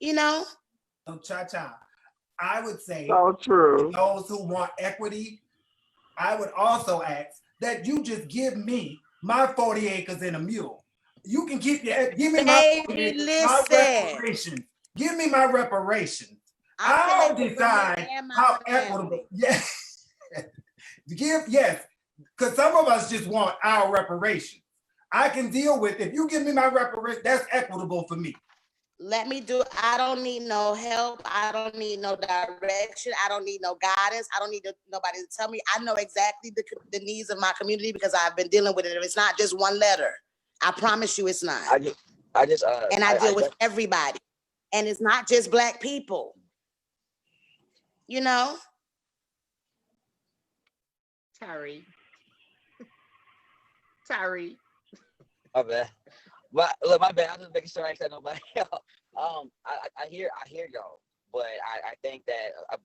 you know? So, Cha, I would say, So true. those who want equity, I would also ask that you just give me my 40 acres and a mule. You can keep your, give me my reparations. Give me my reparations. I'll decide how equitable. Yes. Yes. Because some of us just want our reparations. I can deal with, if you give me my reparations, that's equitable for me. Let me do, I don't need no help. I don't need no direction. I don't need no guidance. I don't need nobody to tell me. I know exactly the needs of my community because I've been dealing with it. It's not just one letter. I promise you it's not. I deal with everybody. And it's not just Black people. You know? Tyree. My bad. But look, my bad. I'm just making sure I ain't said nobody else. I hear y'all, but I think that I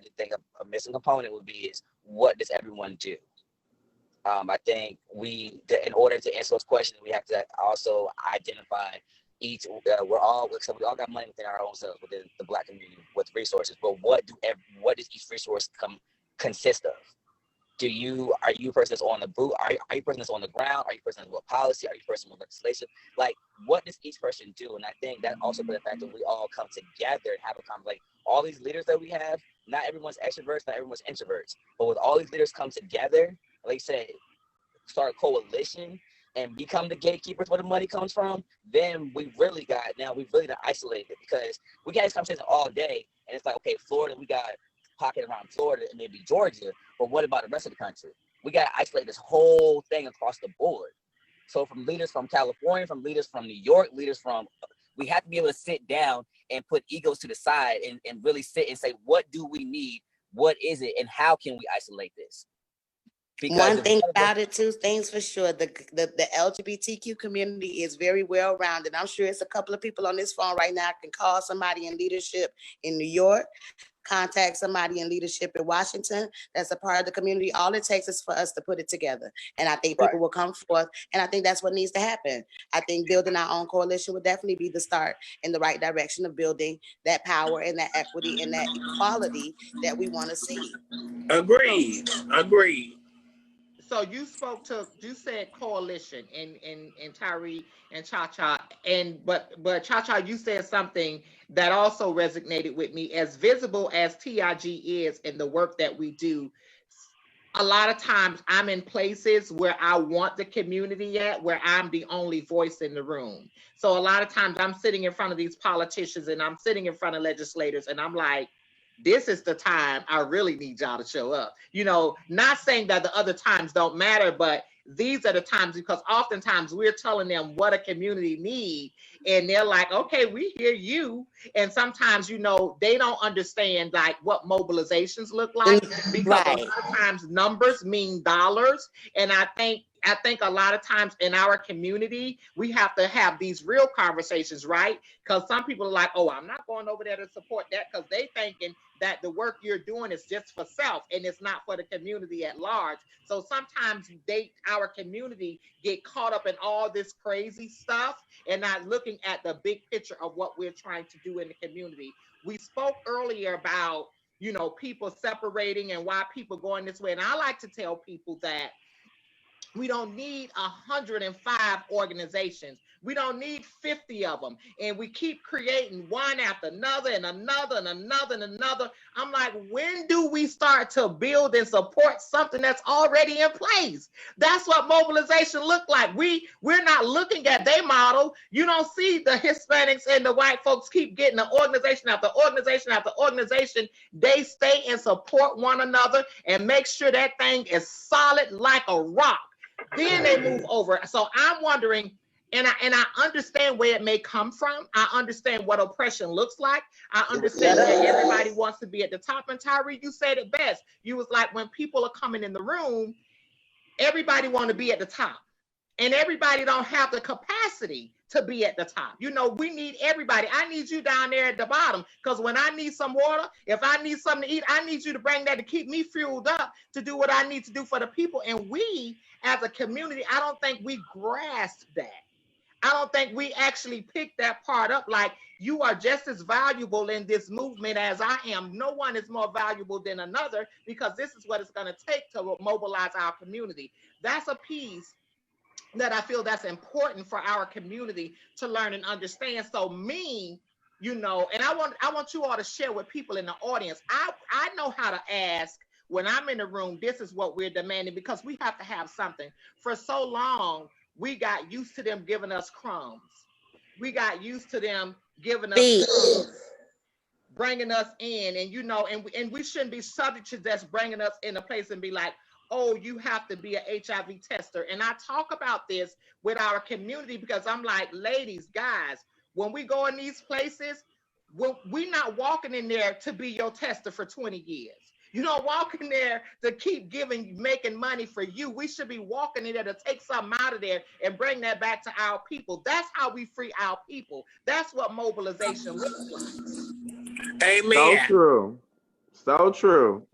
just think a missing component would be is what does everyone do? I think in order to answer those questions, we have to also identify each. We all got money within our own selves within the Black community with resources, but what does each resource consist of? Are you a person that's on the boot? Are you a person that's on the ground? Are you a person with policy? Are you a person with legislation? Like, what does each person do? And I think that also for the fact that we all come together and have a conversation. Like, all these leaders that we have, not everyone's extroverts, not everyone's introverts. But with all these leaders come together, like you said, start a coalition and become the gatekeepers where the money comes from, then we've really done isolated it, because we got this conversation all day. And it's like, okay, Florida, we got pocket around Florida and maybe Georgia, but what about the rest of the country? We got to isolate this whole thing across the board. So from leaders from California, from leaders from New York, we have to be able to sit down and put egos to the side and really sit and say, what do we need? What is it? And how can we isolate this? Because one thing about it, two things for sure. The LGBTQ community is very well rounded. I'm sure it's a couple of people on this phone right now can call somebody in leadership in New York, contact somebody in leadership in Washington that's a part of the community. All it takes is for us to put it together. And I think people will come forth. And I think that's what needs to happen. I think building our own coalition would definitely be the start in the right direction of building that power and that equity and that equality that we want to see. Agreed. So you said coalition and Tyree and Cha-Cha, but Cha-Cha, you said something that also resonated with me. As visible as TIG is in the work that we do, a lot of times I'm in places where I want the community at, where I'm the only voice in the room. So a lot of times I'm sitting in front of these politicians and I'm sitting in front of legislators and I'm like, this is the time I really need y'all to show up. You know, not saying that the other times don't matter, but these are the times, because oftentimes we're telling them what a community needs and they're like, okay, we hear you. And sometimes, you know, they don't understand like what mobilizations look like, because a lot of times numbers mean dollars. And I think a lot of times in our community, we have to have these real conversations, right? Because some people are like, oh, I'm not going over there to support that, because they thinking that the work you're doing is just for self and it's not for the community at large. So sometimes our community get caught up in all this crazy stuff and not looking at the big picture of what we're trying to do in the community. We spoke earlier about, you know, people separating and why people going this way. And I like to tell people that we don't need 105 organizations. We don't need 50 of them. And we keep creating one after another and another and another and another. I'm like, when do we start to build and support something that's already in place? That's what mobilization look like. We're not looking at their model. You don't see the Hispanics and the white folks keep getting the organization after organization after organization. They stay and support one another and make sure that thing is solid like a rock. Then they move over. So I'm wondering, and I understand where it may come from. I understand what oppression looks like. I understand that everybody wants to be at the top. And Tyree, you said it best. You was like, when people are coming in the room, everybody want to be at the top. And everybody don't have the capacity to be at the top. You know, we need everybody. I need you down there at the bottom, because when I need some water, if I need something to eat, I need you to bring that to keep me fueled up to do what I need to do for the people. And we, as a community, I don't think we grasp that. I don't think we actually pick that part up. Like, you are just as valuable in this movement as I am. No one is more valuable than another, because this is what it's going to take to mobilize our community. That's a piece that I feel that's important for our community to learn and understand. So me, you know, and I want you all to share with people in the audience. I know how to ask when I'm in the room, this is what we're demanding, because we have to have something. For so long, we got used to them giving us crumbs. We got used to them giving us crumbs, bringing us in, and you know, and we shouldn't be subject to just bringing us in a place and be like, oh, you have to be an HIV tester. And I talk about this with our community, because I'm like, ladies, guys, when we go in these places, we're not walking in there to be your tester for 20 years. You don't walk in there to keep making money for you. We should be walking in there to take something out of there and bring that back to our people. That's how we free our people. That's what mobilization looks like. Amen. So true. So true.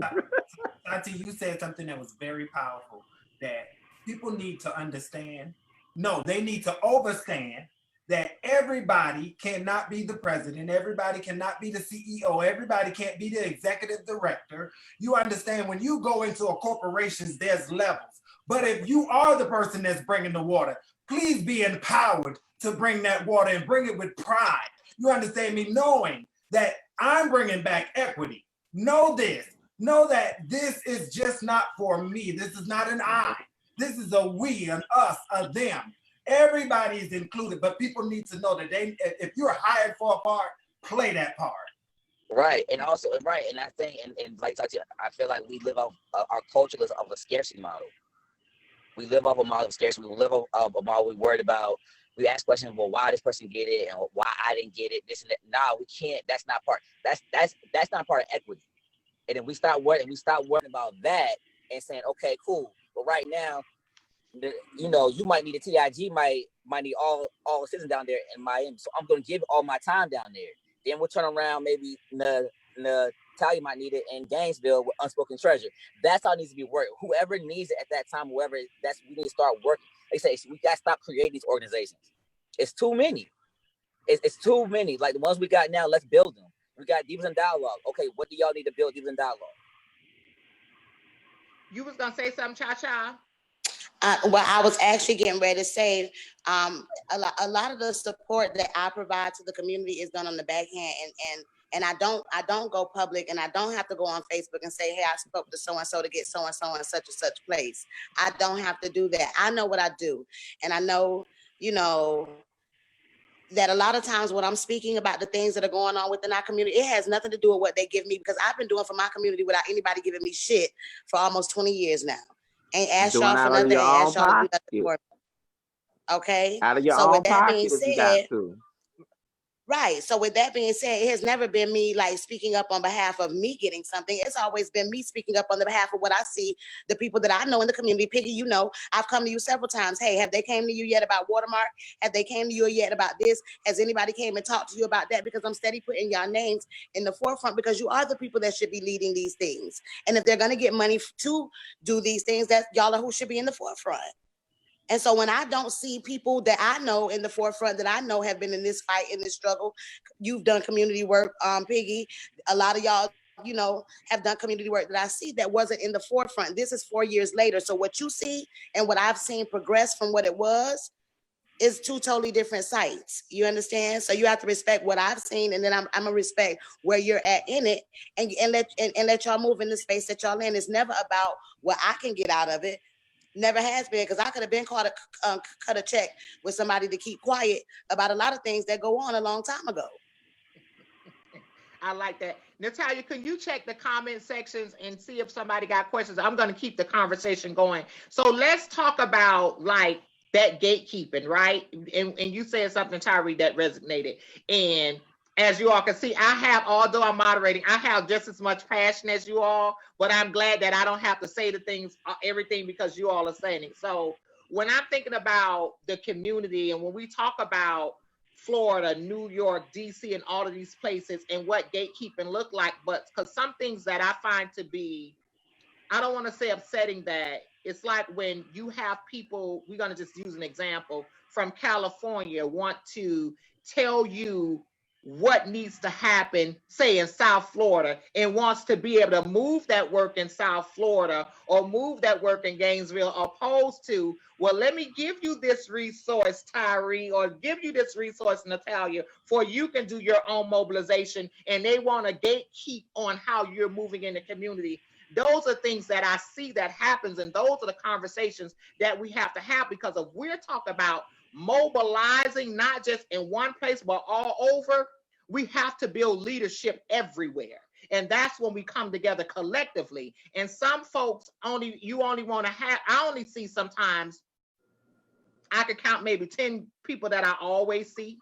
Auntie, you said something that was very powerful, that people need to understand. No, they need to understand that everybody cannot be the president. Everybody cannot be the CEO. Everybody can't be the executive director. You understand, when you go into a corporation, there's levels. But if you are the person that's bringing the water, please be empowered to bring that water and bring it with pride. You understand me? Knowing that I'm bringing back equity. Know this. Know that this is just not for me. This is not an I. This is a we, an us, a them. Everybody is included, but people need to know that if you're hired for a part, play that part. Right, and also, right, and I think, and like Tati, I feel like we live off, our culture is of a scarcity model. We live off a model of scarcity. We live off a model we worried about. We ask questions, well, why this person get it, and why I didn't get it, this and that. No, we can't. That's not part. That's not part of equity. And then we start worrying about that and saying, okay, cool. But right now, you know, you might need a TIG, might need all the citizens down there in Miami. So I'm going to give all my time down there. Then we'll turn around maybe in the Talia might need it in Gainesville with Unspoken Treasure. That's how it needs to be worked. Whoever needs it at that time, whoever we need to start working. They say we got to stop creating these organizations. It's too many. It's too many. Like the ones we got now, let's build them. We got Divas in Dialogue. Okay, what do y'all need to build Divas in Dialogue? You was gonna say something, Cha-Cha? Well, I was actually getting ready to say, a lot of the support that I provide to the community is done on the backhand, and I don't go public, and I don't have to go on Facebook and say, hey, I spoke to so and so to get so and so in such and such place. I don't have to do that. I know what I do, and I know, that a lot of times when I'm speaking about the things that are going on within our community, it has nothing to do with what they give me, because I've been doing for my community without anybody giving me shit for almost 20 years now. Ain't asked y'all for nothing, ain't asked y'all to do nothing for me. Okay? Out of your so own with that pocket being if you said, got to. right. So with that being said, it has never been me like speaking up on behalf of me getting something. It's always been me speaking up on the behalf of what I see, the people that I know in the community. Piggy, I've come to you several times. Hey, have they came to you yet about Watermark? Have they came to you yet about this? Has anybody came and talked to you about that? Because I'm steady putting y'all names in the forefront, because you are the people that should be leading these things. And if they're going to get money to do these things, that y'all are who should be in the forefront. And so when I don't see people that I know in the forefront, that I know have been in this fight, in this struggle, you've done community work, Piggy, a lot of y'all, have done community work that I see that wasn't in the forefront. This is 4 years later. So what you see and what I've seen progress from what it was is two totally different sites. You understand? So you have to respect what I've seen, and then I'm gonna respect where you're at in it, and let y'all move in the space that y'all in. It's never about what I can get out of it. Never has been, because I could have been cut a check with somebody to keep quiet about a lot of things that go on a long time ago. I like that. Natalia, can you check the comment sections and see if somebody got questions? I'm going to keep the conversation going. So let's talk about like that gatekeeping, right? And you said something, Tyree, that resonated. And as you all can see, although I'm moderating, I have just as much passion as you all, but I'm glad that I don't have to say the things, everything, because you all are saying it. So when I'm thinking about the community, and when we talk about Florida, New York, DC, and all of these places, and what gatekeeping look like, but because some things that I find to be, I don't want to say upsetting, that it's like when you have people, we're going to just use an example, from California want to tell you what needs to happen, say in South Florida, and wants to be able to move that work in South Florida or move that work in Gainesville, opposed to, well, let me give you this resource, Tyree, or give you this resource, Natalia, for you can do your own mobilization, and they want to gatekeep on how you're moving in the community. Those are things that I see that happens, and those are the conversations that we have to have, because if we're talking about mobilizing, not just in one place, but all over, we have to build leadership everywhere. And that's when we come together collectively. And some folks you only want to have, I only see sometimes, I could count maybe 10 people that I always see.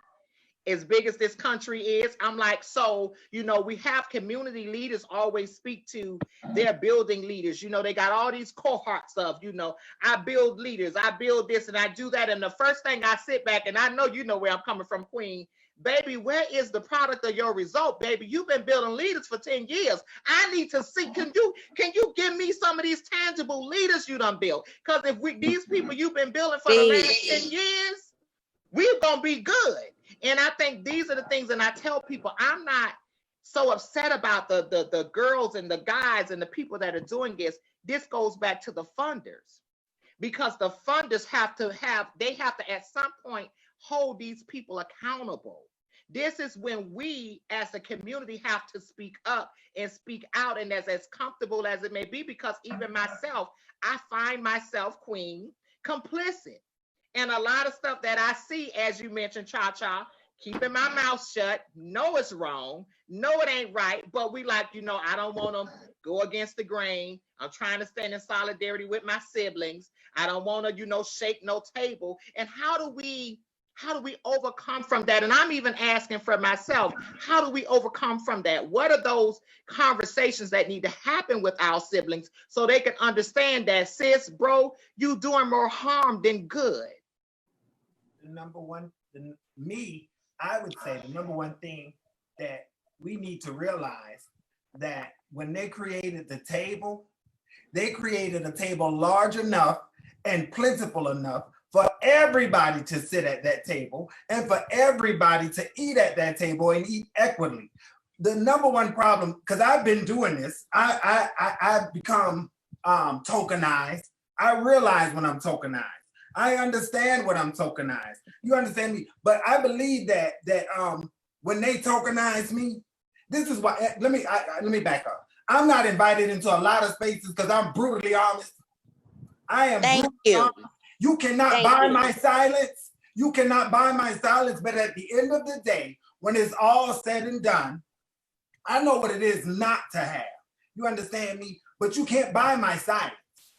As big as this country is, I'm like, so, we have community leaders always speak to their building leaders. They got all these cohorts of, I build leaders, I build this, and I do that. And the first thing I sit back, and I know where I'm coming from, Queen, baby, where is the product of your result, baby? You've been building leaders for 10 years. I need to see, can you give me some of these tangible leaders you done built? Because if these people you've been building for the last 10 years, we're going to be good. And I think these are the things, and I tell people, I'm not so upset about the girls and the guys and the people that are doing this. This goes back to the funders, because the funders have to at some point hold these people accountable. This is when we as a community have to speak up and speak out, and as comfortable as it may be, because even myself, I find myself, Queen, complicit. And a lot of stuff that I see, as you mentioned, Cha-Cha, keeping my mouth shut, know it's wrong, know it ain't right, but we like, I don't want to go against the grain. I'm trying to stand in solidarity with my siblings. I don't want to, shake no table. And how do we overcome from that? And I'm even asking for myself, how do we overcome from that? What are those conversations that need to happen with our siblings so they can understand that, sis, bro, you doing more harm than good? The number one, I would say the number one thing that we need to realize that when they created the table, they created a table large enough and plentiful enough for everybody to sit at that table and for everybody to eat at that table and eat equitably. The number one problem, because I've been doing this, I've become tokenized. I realize when I'm tokenized. I understand what I'm tokenized. You understand me? But I believe that when they tokenize me, this is why. Let me back up. I'm not invited into a lot of spaces because I'm brutally honest. I am. Thank you. Honest. You cannot buy my silence. You cannot buy my silence. But at the end of the day, when it's all said and done, I know what it is not to have. You understand me? But you can't buy my silence.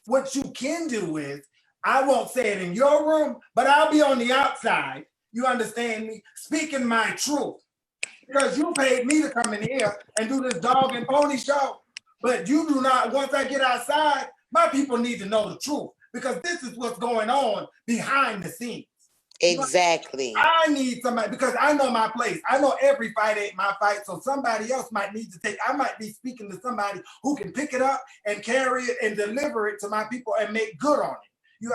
What you can do is, I won't say it in your room, but I'll be on the outside. You understand me? Speaking my truth. Because you paid me to come in here and do this dog and pony show. But you do not, once I get outside, my people need to know the truth. Because this is what's going on behind the scenes. Exactly. I need somebody, because I know my place. I know every fight ain't my fight. So somebody else might need to take, I might be speaking to somebody who can pick it up and carry it and deliver it to my people and make good on it.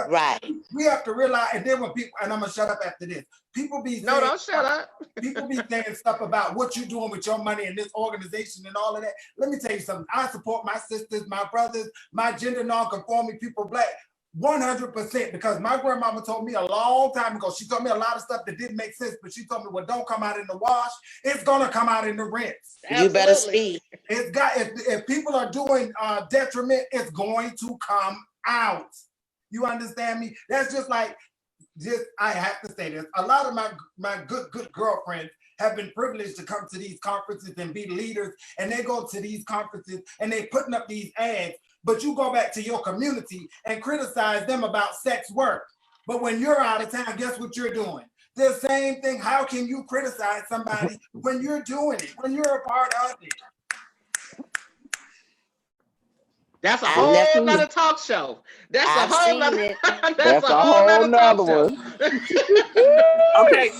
Right. We have to realize, and then when people, and I'm gonna shut up after this. People be saying, No, don't shut up. People be saying stuff about what you're doing with your money and this organization and all of that. Let me tell you something. I support my sisters, my brothers, my gender non-conforming people, Black, 100%, because my grandmama told me a long time ago. She told me a lot of stuff that didn't make sense, but she told me, "Well, don't come out in the wash. It's gonna come out in the rinse." You better speak. It's got. If people are doing detriment, it's going to come out. You understand me? That's just like, I have to say this. A lot of my good girlfriends have been privileged to come to these conferences and be leaders, and they go to these conferences and they putting up these ads, but you go back to your community and criticize them about sex work. But when you're out of town, guess what you're doing? The same thing. How can you criticize somebody when you're doing it, when you're a part of it? That's a whole nother talk show. That's a whole nother. That's a whole nother one. Okay,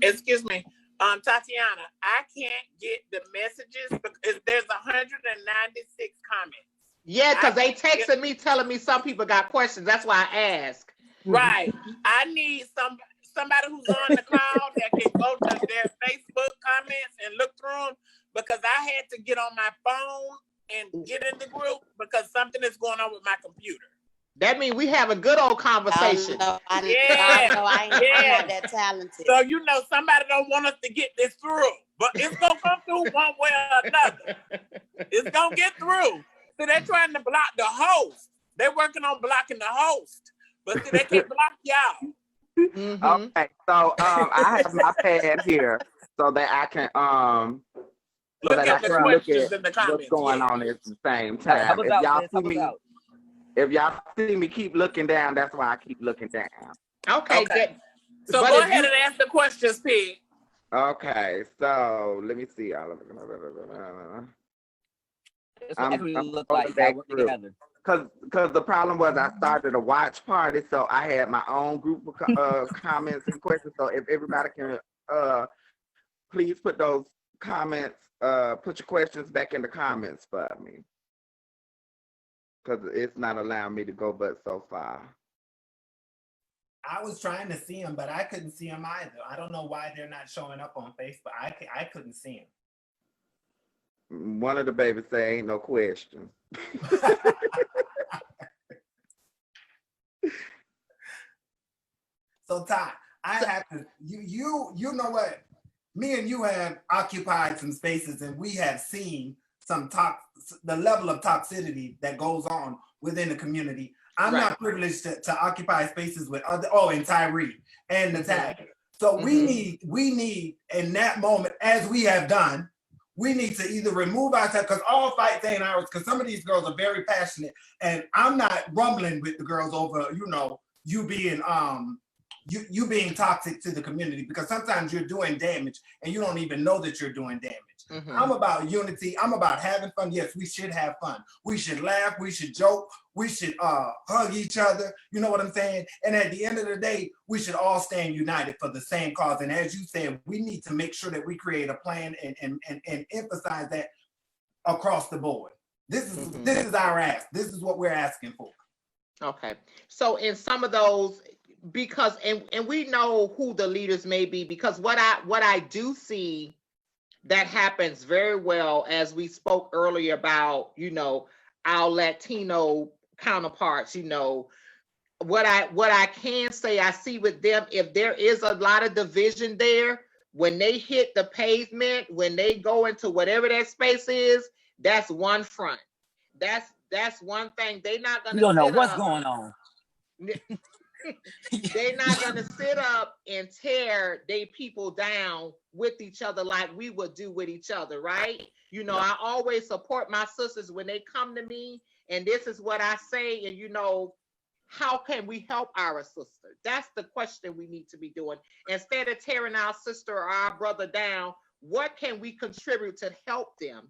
excuse me, Tatiana. I can't get the messages because there's 196 comments. Yeah, because they texted me telling me some people got questions. That's why I asked. Right. I need somebody who's on the call that can go to their Facebook comments and look through them, because I had to get on my phone and get in the group because something is going on with my computer. That means we have a good old conversation. I'm not that talented. So somebody don't want us to get this through, but it's gonna come through one way or another. It's gonna get through. So they're trying to block the host. They're working on blocking the host, but see, they can't block y'all. Mm-hmm. Okay, so I have my pad here so that I can Look at the questions in the comments. What's going on at the same time. If y'all see me keep looking down, that's why I keep looking down. Okay. So go ahead and ask the questions, Pig. Okay, so let me see. Because the problem was I started a watch party, so I had my own group of comments and questions. So if everybody can please put those comments, put your questions back in the comments for me, because it's not allowing me to go but so far. I was trying to see them, but I couldn't see them either. I don't know why they're not showing up on Facebook. I couldn't see them. One of the babies say ain't no question. So Ty, I have to, you know what? Me and you have occupied some spaces, and we have seen the level of toxicity that goes on within the community. I'm not privileged to occupy spaces with and Tyree and Natalia. So we need in that moment, as we have done, we need to either remove ourselves, because all fights ain't ours, because some of these girls are very passionate, and I'm not rumbling with the girls over, you being you being toxic to the community, because sometimes you're doing damage and you don't even know that you're doing damage. I'm about unity. I'm about having fun. Yes, we should have fun. We should laugh. We should joke. We should hug each other. You know what I'm saying? And at the end of the day, we should all stand united for the same cause. And as you said, we need to make sure that we create a plan and emphasize that across the board. This is our ask. This is what we're asking for. Okay. So in some of those, because and we know who the leaders may be, because what I do see that happens very well, as we spoke earlier about, our Latino counterparts, what I can say I see with them, if there is a lot of division there, when they hit the pavement, when they go into whatever that space is, that's one front. That's one thing. They're not gonna You don't know sit what's up. going on. They're not gonna sit up and tear they people down with each other like we would do with each other, right? I always support my sisters when they come to me, and this is what I say, and how can we help our sister? That's the question we need to be doing. Instead of tearing our sister or our brother down, what can we contribute to help them?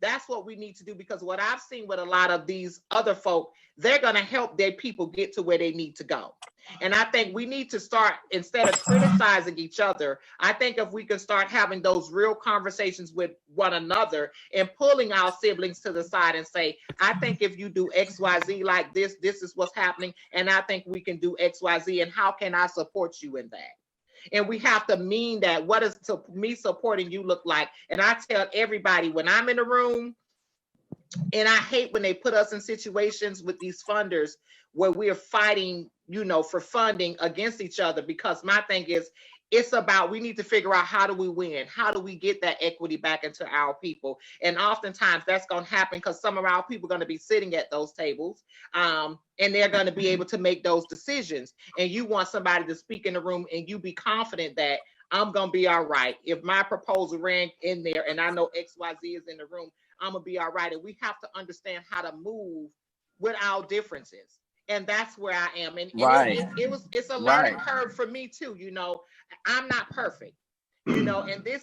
That's what we need to do, because what I've seen with a lot of these other folk, they're going to help their people get to where they need to go. And I think we need to start, instead of criticizing each other, I think if we can start having those real conversations with one another and pulling our siblings to the side and say, I think if you do XYZ like this, this is what's happening. And I think we can do XYZ. And how can I support you in that? And we have to mean that. What does me supporting you look like? And I tell everybody when I'm in a room, and I hate when they put us in situations with these funders where we're fighting, for funding against each other, because my thing is, it's about, we need to figure out, how do we win? How do we get that equity back into our people? And oftentimes that's going to happen because some of our people are going to be sitting at those tables, and they're going to be able to make those decisions. And you want somebody to speak in the room and you be confident that I'm going to be all right. If my proposal ran in there and I know XYZ is in the room, I'm going to be all right. And we have to understand how to move with our differences. And that's where I am. And Right. It's a learning curve for me too. I'm not perfect, and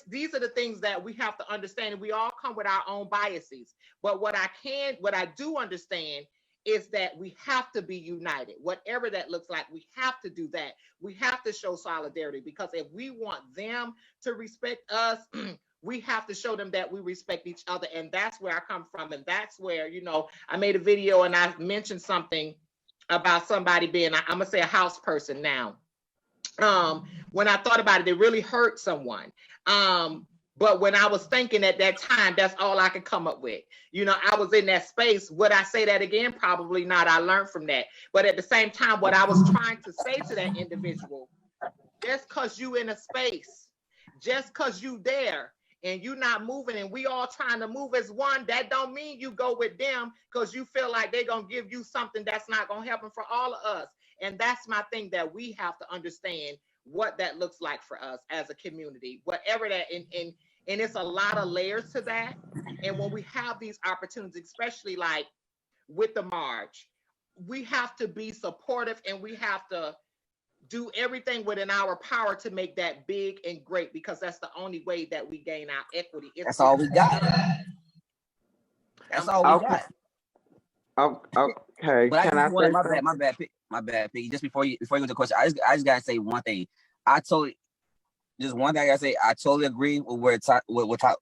these are the things that we have to understand. And we all come with our own biases. But what I do understand is that we have to be united. Whatever that looks like, we have to do that. We have to show solidarity, because if we want them to respect us, we have to show them that we respect each other. And that's where I come from. And that's where, I made a video and I mentioned something about somebody being, I'm gonna say, a house person now. When I thought about it, it really hurt someone. But when I was thinking at that time, that's all I could come up with. I was in that space. Would I say that again? Probably not. I learned from that. But at the same time, what I was trying to say to that individual, just because you in a space, just because you there, and you not moving, and we all trying to move as one, that don't mean you go with them because you feel like they're going to give you something that's not going to happen for all of us. And that's my thing, that we have to understand what that looks like for us as a community, whatever that, and it's a lot of layers to that. And when we have these opportunities, especially like with the march, we have to be supportive, and we have to do everything within our power to make that big and great, because that's the only way that we gain our equity. That's all we got. That's all we got. Okay. But Can I say my bad, Piggy. Just before you go to the question, I just gotta say one thing. I totally agree with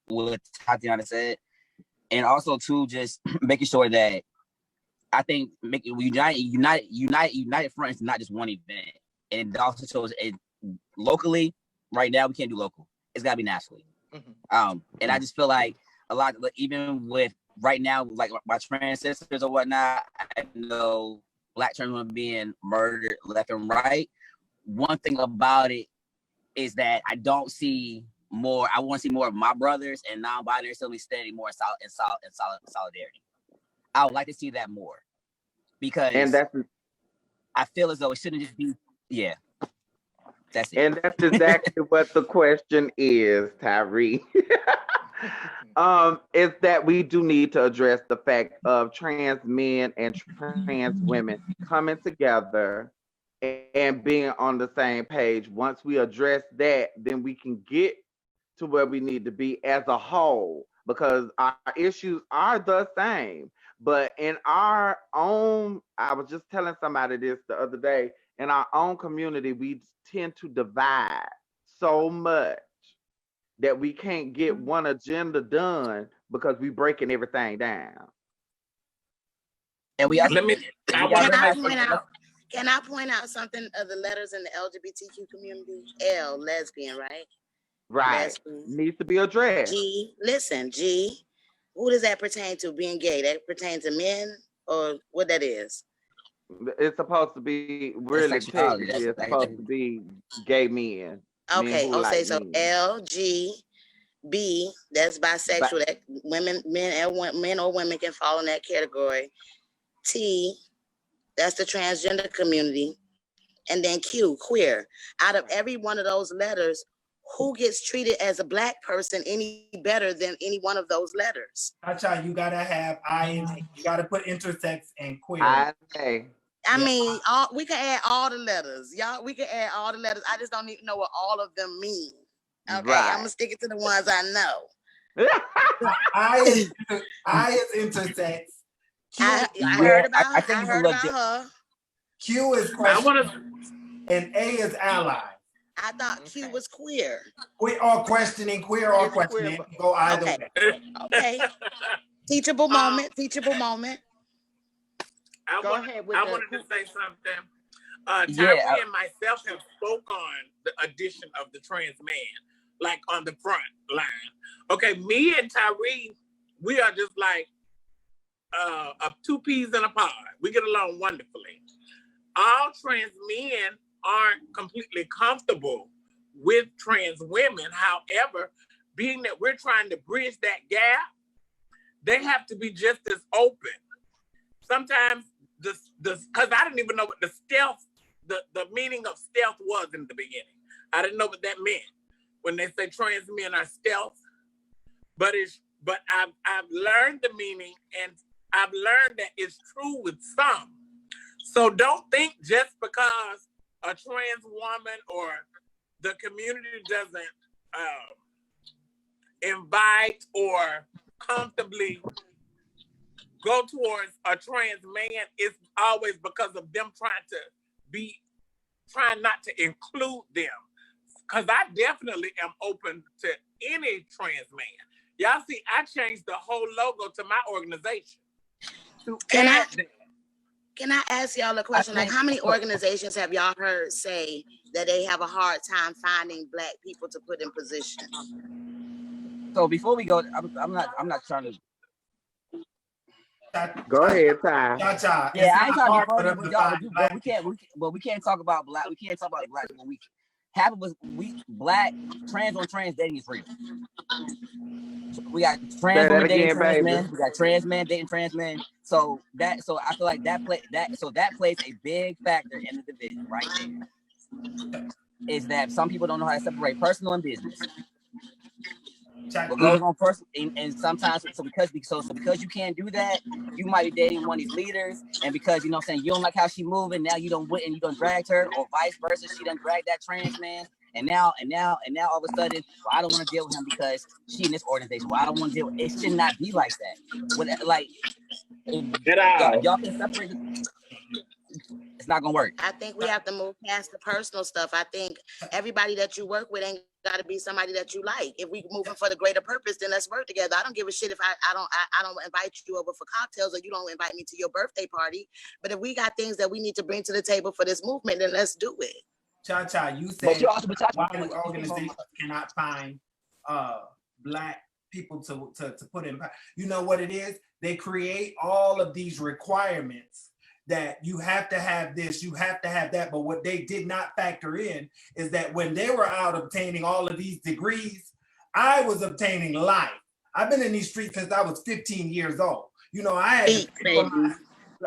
what Tatiana said, and also too, just making sure that I think united front is not just one event. And it also shows it locally. Right now, we can't do local. It's got to be nationally. Mm-hmm. And I just feel like a lot, even with right now, like my trans sisters or whatnot, I know Black trans women being murdered left and right. One thing about it is that I don't see more. I want to see more of my brothers and non-binary siblings standing more in solidarity. I would like to see that more, because I feel as though it shouldn't just be. Yeah, that's it. And that's exactly what the question is, Tyree. Is that we do need to address the fact of trans men and trans women coming together and being on the same page. Once we address that, then we can get to where we need to be as a whole, because our issues are the same. But in our own, I was just telling somebody this the other day, in our own community, we tend to divide so much that we can't get one agenda done because we breaking everything down. And we also Let me. I we want gotta to Can I say point something. out? Can I point out something of the letters in the LGBTQ community? L, lesbian, right? Right. Lesbian. Needs to be addressed. G, listen, G. Who does that pertain to? Being gay? That pertains to men, or what that is? It's supposed to be really sexuality. technically. It's supposed to be gay men. Okay. Men who Okay. like So men. L, G, B. That's bisexual. But That men or women can fall in that category. T. That's the transgender community. And then Q, queer. Out of every one of those letters, who gets treated as a Black person any better than any one of those letters? Cha-Cha, you gotta have I. You gotta put intersex and queer. I say I Yeah. mean, we can add all the letters, y'all. We can add all the letters. I just don't even know what all of them mean. Okay, I'm right. gonna stick it to the ones I know. I is intersex. Q, I Yeah, heard about I think I you can heard look about her. Q is I question, want to. and A is ally. I thought Q was queer. Queer or questioning, queer or It's queer, questioning. but- Go either Okay. way. Okay. Teachable moment. Teachable moment. I Go want. ahead with I the- wanted to say something. Yeah, Tyree and myself have spoke on the addition of the trans man, like on the front line. Okay, me and Tyree, we are just like two peas in a pod. We get along wonderfully. All trans men aren't completely comfortable with trans women. However, being that we're trying to bridge that gap, they have to be just as open. Sometimes because I didn't even know what the stealth, the meaning of stealth was in the beginning. I didn't know what that meant when they say trans men are stealth. But I've learned the meaning, and I've learned that it's true with some. So don't think just because a trans woman or the community doesn't invite or comfortably go towards a trans man, it's always because of them trying not to include them. Because I definitely am open to any trans man. Y'all see, I changed the whole logo to my organization. Can I- add that. Can I ask y'all a question? Like, how many organizations have y'all heard say that they have a hard time finding Black people to put in position? So before we go, I'm not trying to. Go ahead, Ty. Cha-Cha. Yeah, I ain't It's not trying hard to for be them funny, to but y'all, find but Black. we can't talk about Black. We can't talk about Black. Half of us, Black trans on trans dating is real. So we got trans women dating trans men. We got trans men dating trans men. So I feel like that plays a big factor in the division right there. Is that some people don't know how to separate personal and business. What goes on first, and sometimes because you can't do that, you might be dating one of these leaders, and because you know what I'm saying, you don't like how she moving, now you don't went and you done dragged her, or vice versa, she done dragged that trans man, and now all of a sudden, well, I don't want to deal with him because she in this organization. Well, I don't want to deal with it. Should not be like that. When, like, y'all can separate. It's not gonna work. I think we have to move past the personal stuff. I think everybody that you work with ain't got to be somebody that you like. If we moving for the greater purpose, then let's work together. I don't give a shit if I don't invite you over for cocktails, or you don't invite me to your birthday party. But if we got things that we need to bring to the table for this movement, then let's do it. Cha-Cha, you But said you also, why do organizations cannot find Black people to put in? You know what it is? They create all of these requirements that you have to have this, you have to have that. But what they did not factor in is that when they were out obtaining all of these degrees, I was obtaining life. I've been in these streets since I was 15 years old. You know, I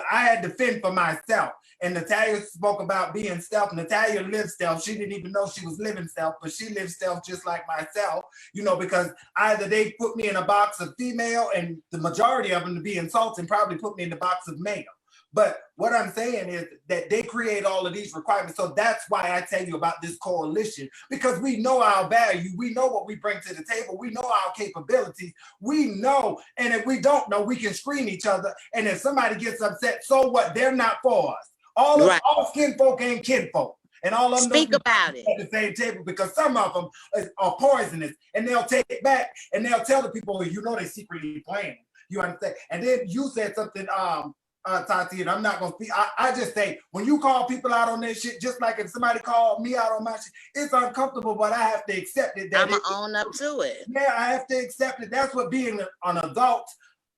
had to fend for myself. And Natalia spoke about being stealth. Natalia lived stealth. She didn't even know she was living stealth, but she lived stealth just like myself, you know, because either they put me in a box of female, and the majority of them, to be insulting, probably put me in the box of male. But what I'm saying is that they create all of these requirements. So that's why I tell you about this coalition, because we know our value. We know what we bring to the table. We know our capabilities. We know. And if we don't know, we can screen each other. And if somebody gets upset, so what? They're not for us. All skin folk ain't kinfolk. and all of them Speak don't about be it. at the same table because some of them are poisonous, and they'll take it back and they'll tell the people, you know, they secretly playing. You understand? And then you said something, Tati, and I'm not gonna speak. I just say when you call people out on their shit, just like if somebody called me out on my shit, it's uncomfortable, but I have to accept it. I'ma own up to it. Yeah, I have to accept it. That's what being an adult,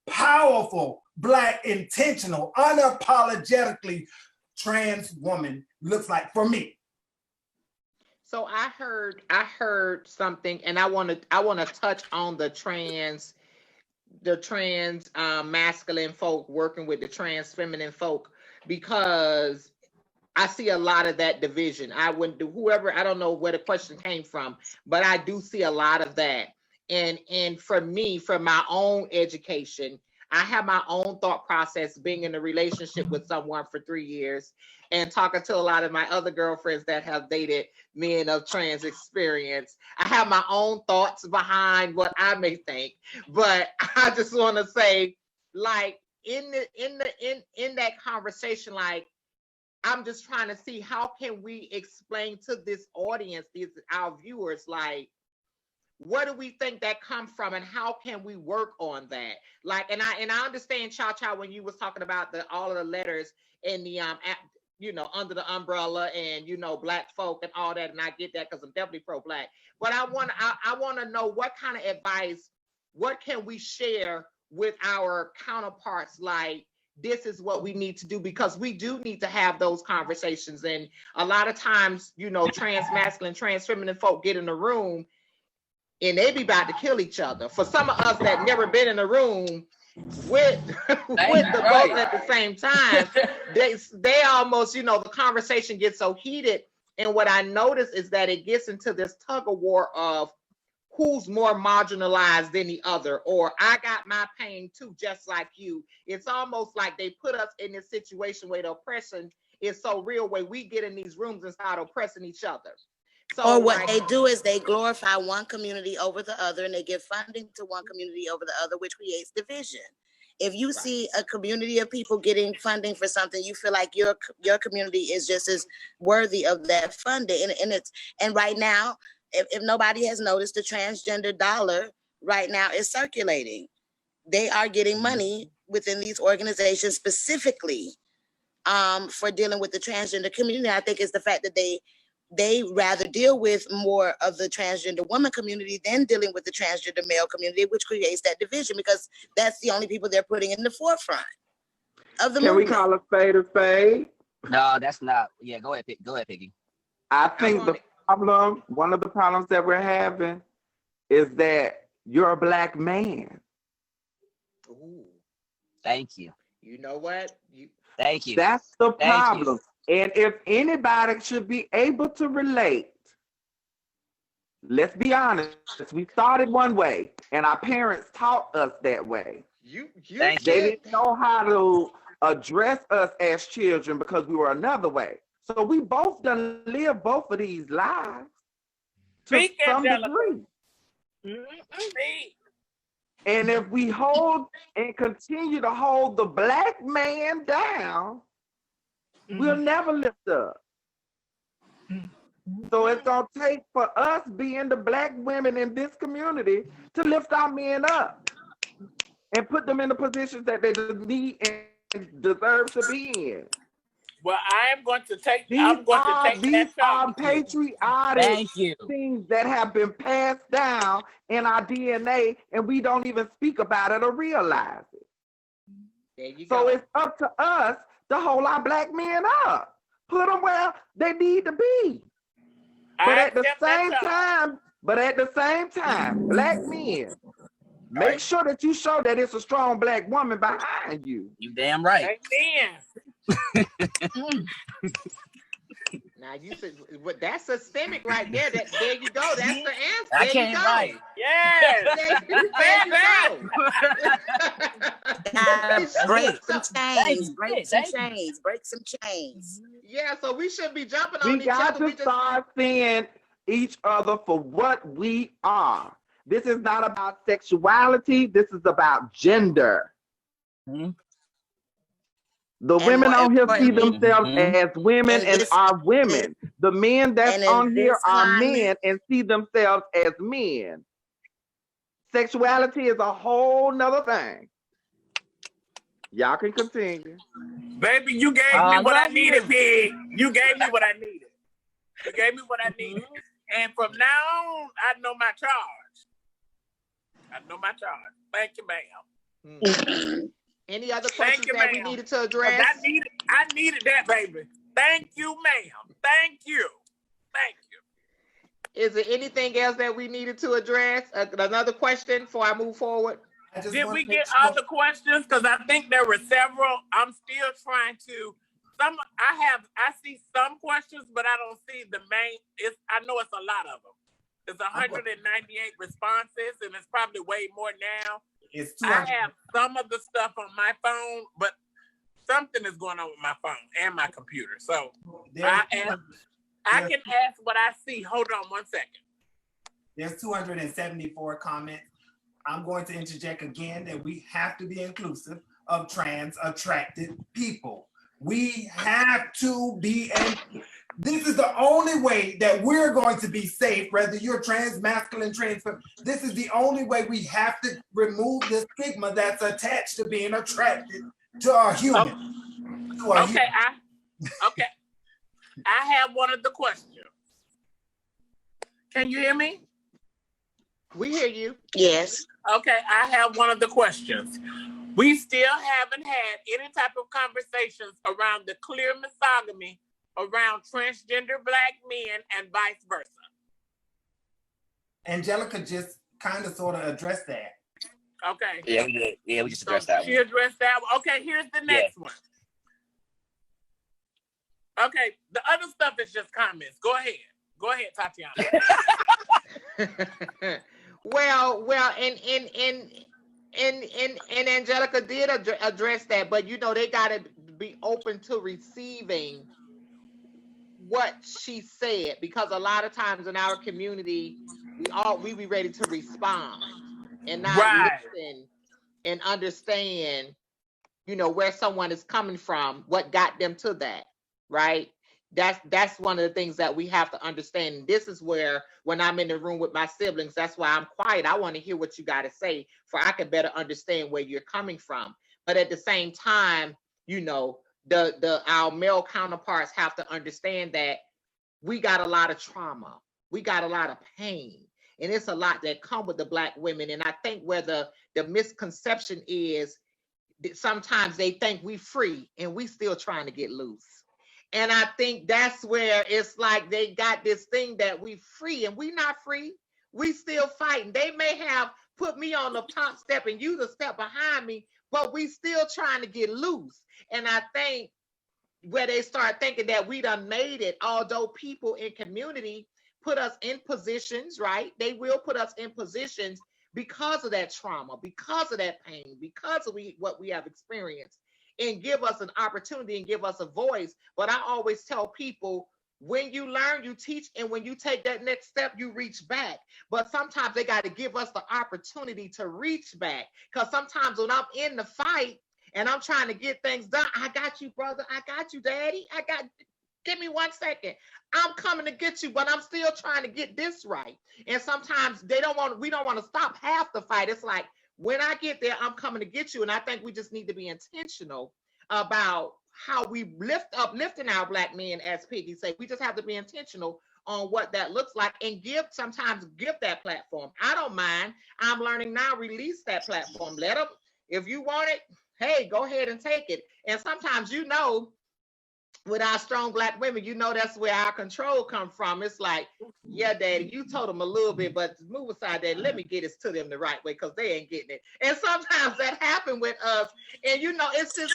powerful, Black, intentional, unapologetically trans woman looks like for me. So I heard something, and I want to touch on the trans masculine folk working with the trans feminine folk, because I see a lot of that division. I don't know where the question came from, but I do see a lot of that. And for me, for my own education, I have my own thought process being in a relationship with someone for 3 years and talking to a lot of my other girlfriends that have dated men of trans experience. I have my own thoughts behind what I may think, but I just want to say, like, in that conversation, like, I'm just trying to see how can we explain to this audience, our viewers, like, what do we think that comes from, and how can we work on that? Like, and I understand, Cha when you was talking about all of the letters in the under the umbrella, and Black folk and all that, and I get that because I'm definitely pro-Black. But I want to know what kind of advice, what can we share with our counterparts, like, this is what we need to do, because we do need to have those conversations. And a lot of times, trans masculine, trans feminine folk get in the room and they be about to kill each other. For some of us that never been in a room with the both at the same time, they almost, the conversation gets so heated. And what I notice is that it gets into this tug of war of who's more marginalized than the other, or I got my pain too, just like you. It's almost like they put us in this situation where the oppression is so real, where we get in these rooms and start oppressing each other. So, or what they do is they glorify one community over the other, and they give funding to one community over the other, which creates division. If you see a community of people getting funding for something, you feel like your community is just as worthy of that funding. And right now, if nobody has noticed, the transgender dollar right now is circulating. They are getting money within these organizations specifically for dealing with the transgender community. I think it's the fact that they rather deal with more of the transgender woman community than dealing with the transgender male community, which creates that division, because that's the only people they're putting in the forefront of the movement. We call a spade a spade? No, that's not. Yeah, go ahead, Piggy. I think one of the problems that we're having is that you're a Black man. Ooh. Thank you. You know what? Thank you. That's the problem. And if anybody should be able to relate, let's be honest, we started one way and our parents taught us that way. They didn't know how to address us as children because we were another way. So we both done live both of these lives to some degree. And if we hold and continue to hold the Black man down, we'll never lift up. So it's gonna take for us being the Black women in this community to lift our men up and put them in the positions that they need and deserve to be in. Well, I'm going to take These are patriotic things that have been passed down in our DNA, and we don't even speak about it or realize it. There you so go. It's up to us to hold our Black men up, put them where they need to be. But at the same time, Black men, make sure that you show that it's a strong Black woman behind you. You damn right. Now you said, well, that's systemic right there. There you go. That's the answer. I can't write. Yes. Break some chains. Break some chains. Yeah, so we shouldn't be jumping on each other. We got to start seeing each other for what we are. This is not about sexuality. This is about gender. The And women more on here see importantly, themselves as women in and this, are women. The men that's and in on here this are climate, men and see themselves as men. Sexuality is a whole nother thing. Y'all can continue. Baby, you gave Oh, me I what I love needed, you. Pig. You gave me what I needed. You gave me what I needed. And from now on, I know my charge. I know my charge. Thank you, ma'am. Any other Thank questions you, that we ma'am. needed to 'Cause address? I needed that, baby. Thank you, ma'am. Thank you. Thank you. Is there anything else that we needed to address? Another question before I move forward? I just Did want we to make get sure- other questions? Because I think there were several. I'm still trying to. I see some questions, but I don't see the main. I know it's a lot of them. It's 198 responses, and it's probably way more now. It's I 200. have some of the stuff on my phone, but something is going on with my phone and my computer. So There's I can ask what I see. Hold on one second. There's 274 comments. I'm going to interject again that we have to be inclusive of trans attracted people. We have to be, and this is the only way that we're going to be safe, whether you're trans, masculine, trans. This is the only way. We have to remove the stigma that's attached to being attracted to a human. Okay, I have one of the questions. Can you hear me? We hear you. yes, Okay, I have one of the questions. We still haven't had any type of conversations around the clear misogyny around transgender Black men and vice versa. Angelica just kind of sort of addressed that. Okay. Yeah, we did. Yeah, we just addressed that She one. addressed that one. Okay, here's the next one. Okay, the other stuff is just comments. Go ahead. Go ahead, Tatiana. Well, and Angelica did address that, but you know, they got to be open to receiving what she said, because a lot of times in our community, we be ready to respond and not listen and understand, you know, where someone is coming from, what got them to that, right? That's one of the things that we have to understand. And this is where, when I'm in the room with my siblings, that's why I'm quiet. I want to hear what you got to say, for I can better understand where you're coming from. But at the same time, you know, our male counterparts have to understand that we got a lot of trauma, we got a lot of pain, and it's a lot that come with the Black women. And I think where the misconception is, that sometimes they think we free and we still trying to get loose. And I think that's where it's like they got this thing that we free, and we not free. We still fighting. They may have put me on the top step and you the step behind me, but we still trying to get loose. And I think where they start thinking that we done made it, although people in community put us in positions, right? They will put us in positions because of that trauma, because of that pain, because of what we have experienced, and give us an opportunity and give us a voice. But I always tell people, when you learn, you teach, and when you take that next step, you reach back. But sometimes they got to give us the opportunity to reach back, because sometimes when I'm in the fight and I'm trying to get things done, I got you, brother. I got you, daddy. Give me 1 second. I'm coming to get you, but I'm still trying to get this right. And sometimes we don't want to stop half the fight. It's like, when I get there, I'm coming to get you. And I think we just need to be intentional about how we uplifting our Black men, as Piggy said. We just have to be intentional on what that looks like, and sometimes give that platform. I don't mind. I'm learning now, release that platform. Let them, if you want it, hey, go ahead and take it. And sometimes, you know, with our strong Black women, you know, that's where our control come from. It's like, yeah, daddy, you told them a little bit, but move aside, daddy, let me get this to them the right way, because they ain't getting it. And sometimes that happened with us. And, you know, it's just,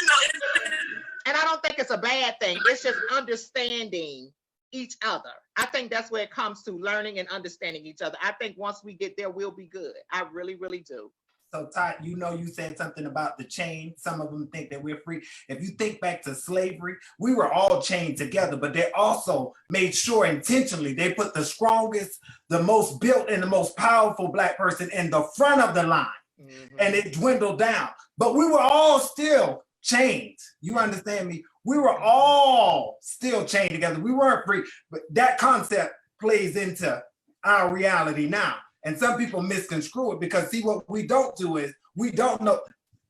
and I don't think it's a bad thing. It's just understanding each other. I think that's where it comes to, learning and understanding each other. I think once we get there, we'll be good. I really, really do. So Todd, you know, you said something about the chain. Some of them think that we're free. If you think back to slavery, we were all chained together, but they also made sure intentionally they put the strongest, the most built, and the most powerful Black person in the front of the line. Mm-hmm. And it dwindled down. But we were all still chained. You understand me? We were all still chained together. We weren't free, but that concept plays into our reality now. And some people misconstrue it because see, what we don't do is we don't know.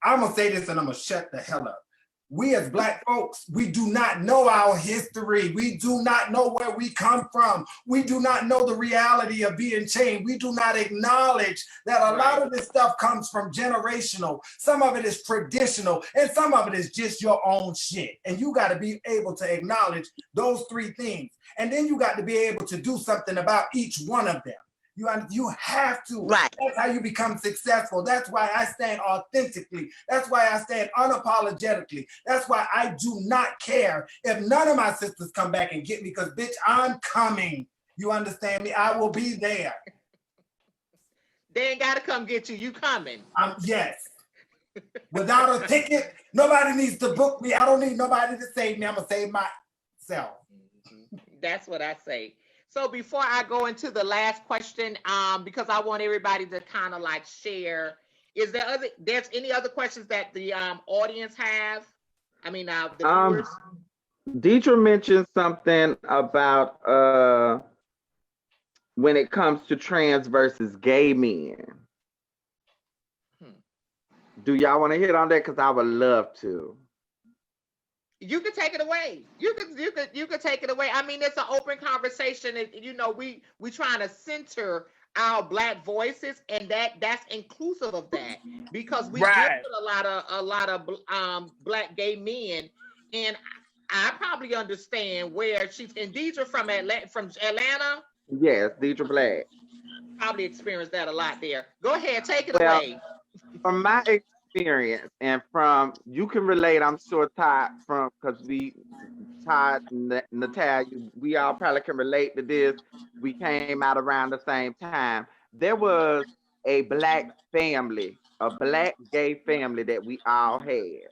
I'm gonna say this and I'm gonna shut the hell up. We as Black folks, we do not know our history. We do not know where we come from. We do not know the reality of being chained. We do not acknowledge that a lot of this stuff comes from generational. Some of it is traditional, and some of it is just your own shit. And you got to be able to acknowledge those three things. And then you got to be able to do something about each one of them. You have to. Right. That's how you become successful. That's why I stand authentically. That's why I stand unapologetically. That's why I do not care if none of my sisters come back and get me, because bitch, I'm coming. You understand me? I will be there. They ain't gotta come get you. You coming. Yes. Without a ticket, nobody needs to book me. I don't need nobody to save me. I'm gonna save myself. That's what I say. So before I go into the last question, because I want everybody to kind of like share, there's any other questions that the audience have? I mean, the viewers. Deidre mentioned something about when it comes to trans versus gay men. Do y'all want to hit on that? Because I would love to. You can take it away. You could take it away. I mean, it's an open conversation, and you know, we trying to center our Black voices, and that's inclusive of that, because we deal with a lot of Black gay men, and I probably understand where she's. And Deidre from Atlanta. Yes, Deidre Black. Probably experienced that a lot there. Go ahead, take it away. From my experience, and from you can relate, I'm sure, Todd, because Todd, Natalia, we all probably can relate to this. We came out around the same time. There was a Black family, a Black gay family that we all had.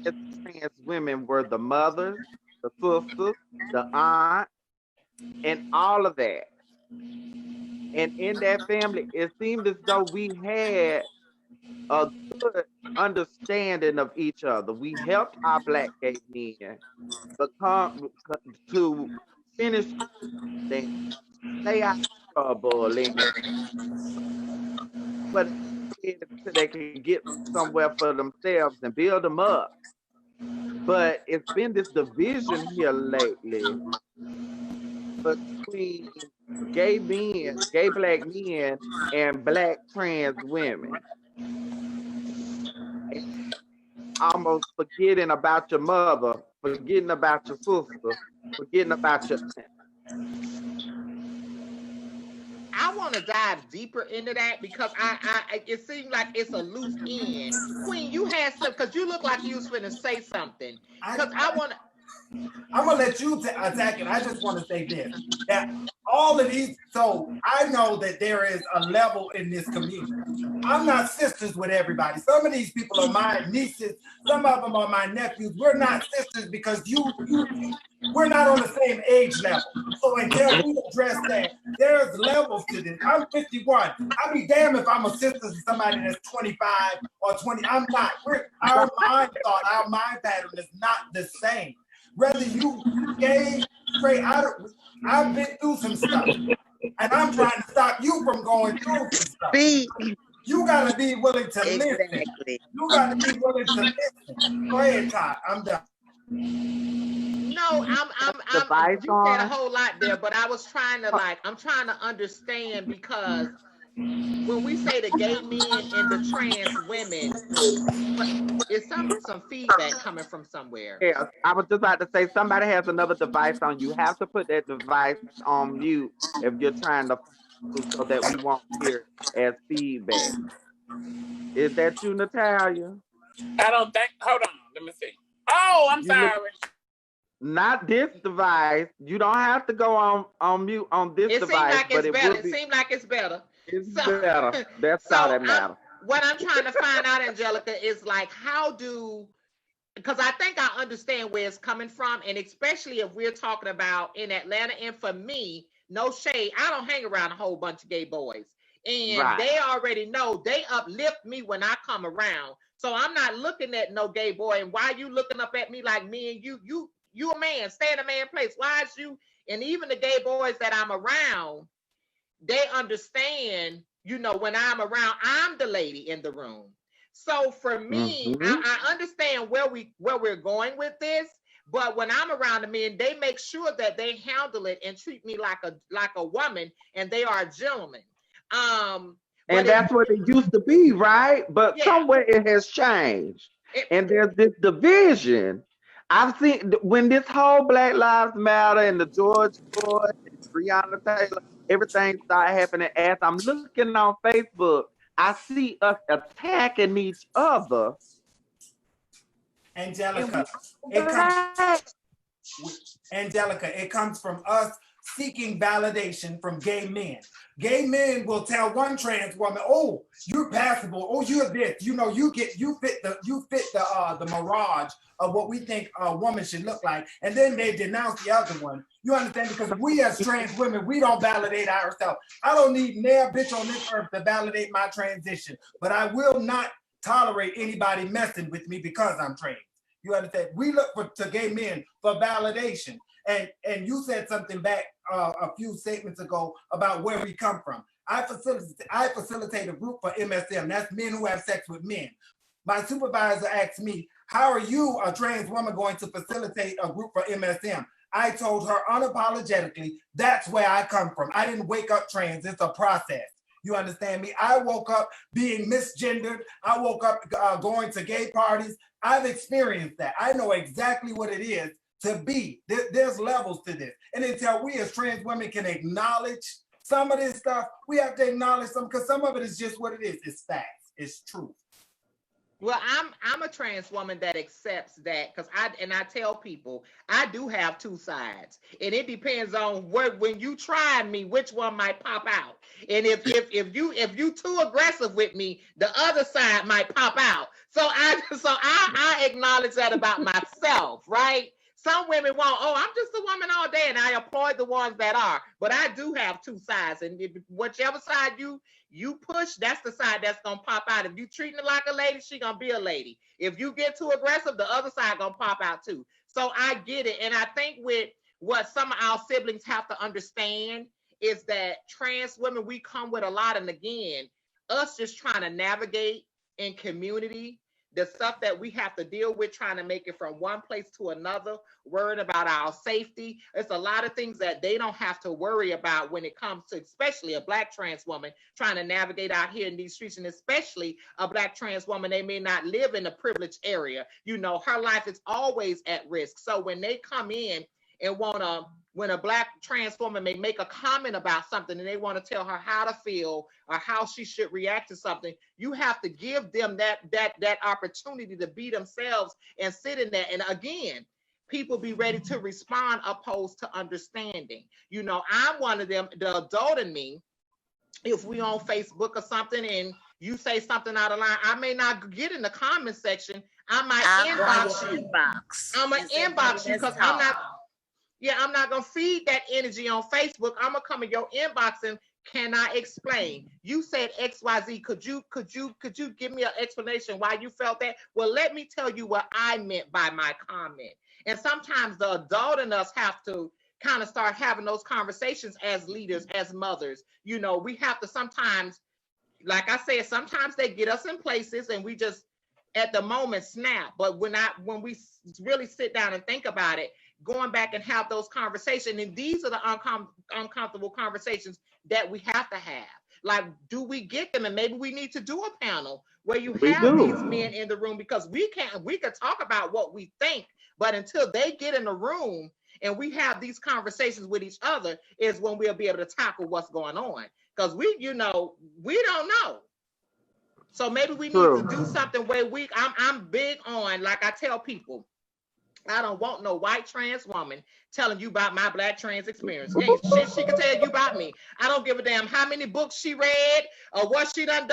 The trans women were the mothers, the sisters, the aunt, and all of that. And in that family, it seemed as though we had a good understanding of each other. We helped our Black gay men become to finish things, stay out of trouble, but so they can get somewhere for themselves and build them up. But it's been this division here lately between gay men, gay Black men, and Black trans women. Almost forgetting about your mother, forgetting about your sister, forgetting about your I want to dive deeper into that, because I it seems like it's a loose end. Queen, you had some, because you look like you was finna say something. Because I'm gonna let you attack it. I just want to say this: that all of these. So I know that there is a level in this community. I'm not sisters with everybody. Some of these people are my nieces. Some of them are my nephews. We're not sisters because we're not on the same age level. So until we address that, there's levels to this. I'm 51. I'll be damned if I'm a sister to somebody that's 25 or 20. I'm not. Our mind pattern is not the same. Whether you gay, straight, I've been through some stuff, and I'm trying to stop you from going through some stuff. You gotta be willing to listen. You gotta be willing to listen. Go ahead, Todd. I'm done. No, you said a whole lot there, but I was trying to I'm trying to understand, because when we say the gay men and the trans women, is some feedback coming from somewhere? Yeah, I was just about to say, somebody has another device on. You have to put that device on mute if you're trying to, so that we won't hear it as feedback. Is that you, Natalia? I don't think. Hold on, let me see. Oh, I'm sorry. Not this device. You don't have to go on mute on this device. It seems like it's better. It's better. That's all that matters. What I'm trying to find out, Angelica, is like, because I think I understand where it's coming from, and especially if we're talking about in Atlanta. And for me, no shade, I don't hang around a whole bunch of gay boys, and they already know they uplift me when I come around. So I'm not looking at no gay boy. And why you looking up at me like me and you a man, stay in a man place. Why is you, and even the gay boys that I'm around, they understand, you know, when I'm around, I'm the lady in the room. So for me, I understand where we're going with this, but when I'm around the men, they make sure that they handle it and treat me like a woman, and they are a gentleman. And that's what it used to be, right? But somewhere it has changed. And there's this division. I've seen when this whole Black Lives Matter and the George Floyd, and Breonna Taylor, everything started happening. As I'm looking on Facebook, I see us attacking each other. Angelica, it comes from us seeking validation from gay men. Gay men will tell one trans woman, "Oh, you're passable. Oh, you're this. You know, you fit the mirage of what we think a woman should look like," and then they denounce the other one. You understand? Because we as trans women, we don't validate ourselves. I don't need nair bitch on this earth to validate my transition, but I will not tolerate anybody messing with me because I'm trans. You understand? We look to gay men for validation. And you said something back a few statements ago about where we come from. I facilitate a group for MSM. That's men who have sex with men. My supervisor asked me, "How are you, a trans woman, going to facilitate a group for MSM?" I told her unapologetically, that's where I come from. I didn't wake up trans. It's a process. You understand me? I woke up being misgendered. I woke up going to gay parties. I've experienced that. I know exactly what it is to be. There's levels to this. And until we as trans women can acknowledge some of this stuff, we have to acknowledge some, because some of it is just what it is. It's facts. It's truth. Well, I'm a trans woman that accepts that, because I tell people I do have two sides, and it depends on when you try me, which one might pop out. And if you too aggressive with me, the other side might pop out. So I acknowledge that about myself, right? Some women want, "Oh, I'm just a woman all day," and I applaud the ones that are. But I do have two sides, and whichever side you push, that's the side that's gonna pop out. If you treating her like a lady, she gonna be a lady. If you get too aggressive, the other side gonna pop out too. So I get it, and I think with what some of our siblings have to understand is that trans women, we come with a lot, and again, us just trying to navigate in community, the stuff that we have to deal with, trying to make it from one place to another, worrying about our safety. It's a lot of things that they don't have to worry about when it comes to, especially a Black trans woman trying to navigate out here in these streets, and especially a Black trans woman, they may not live in a privileged area. You know, her life is always at risk. So when they come in and when a Black trans woman may make a comment about something and they want to tell her how to feel or how she should react to something, you have to give them that opportunity to be themselves and sit in that. And again, people be ready to respond opposed to understanding. You know, I'm one of them, the adult in me, if we on Facebook or something and you say something out of line, I may not get in the comment section. I might inbox you. I'm going to inbox you because I'm not gonna feed that energy on Facebook. I'm gonna come in your inbox and can I explain? You said XYZ. Could you give me an explanation why you felt that? Well, let me tell you what I meant by my comment. And sometimes the adult in us have to kind of start having those conversations as leaders, as mothers. You know, we have to sometimes, like I said, sometimes they get us in places and we just at the moment snap. But when we really sit down and think about it, going back and have those conversations, and these are the uncomfortable conversations that we have to have. Like, do we get them? And maybe we need to do a panel where you have these men in the room, because we can talk about what we think, but until they get in the room and we have these conversations with each other is when we'll be able to tackle what's going on. Because we don't know. So maybe we need to do something where I'm big on, like I tell people, I don't want no white trans woman telling you about my Black trans experience. Hey, shit she can tell you about me. I don't give a damn how many books she read or what she done.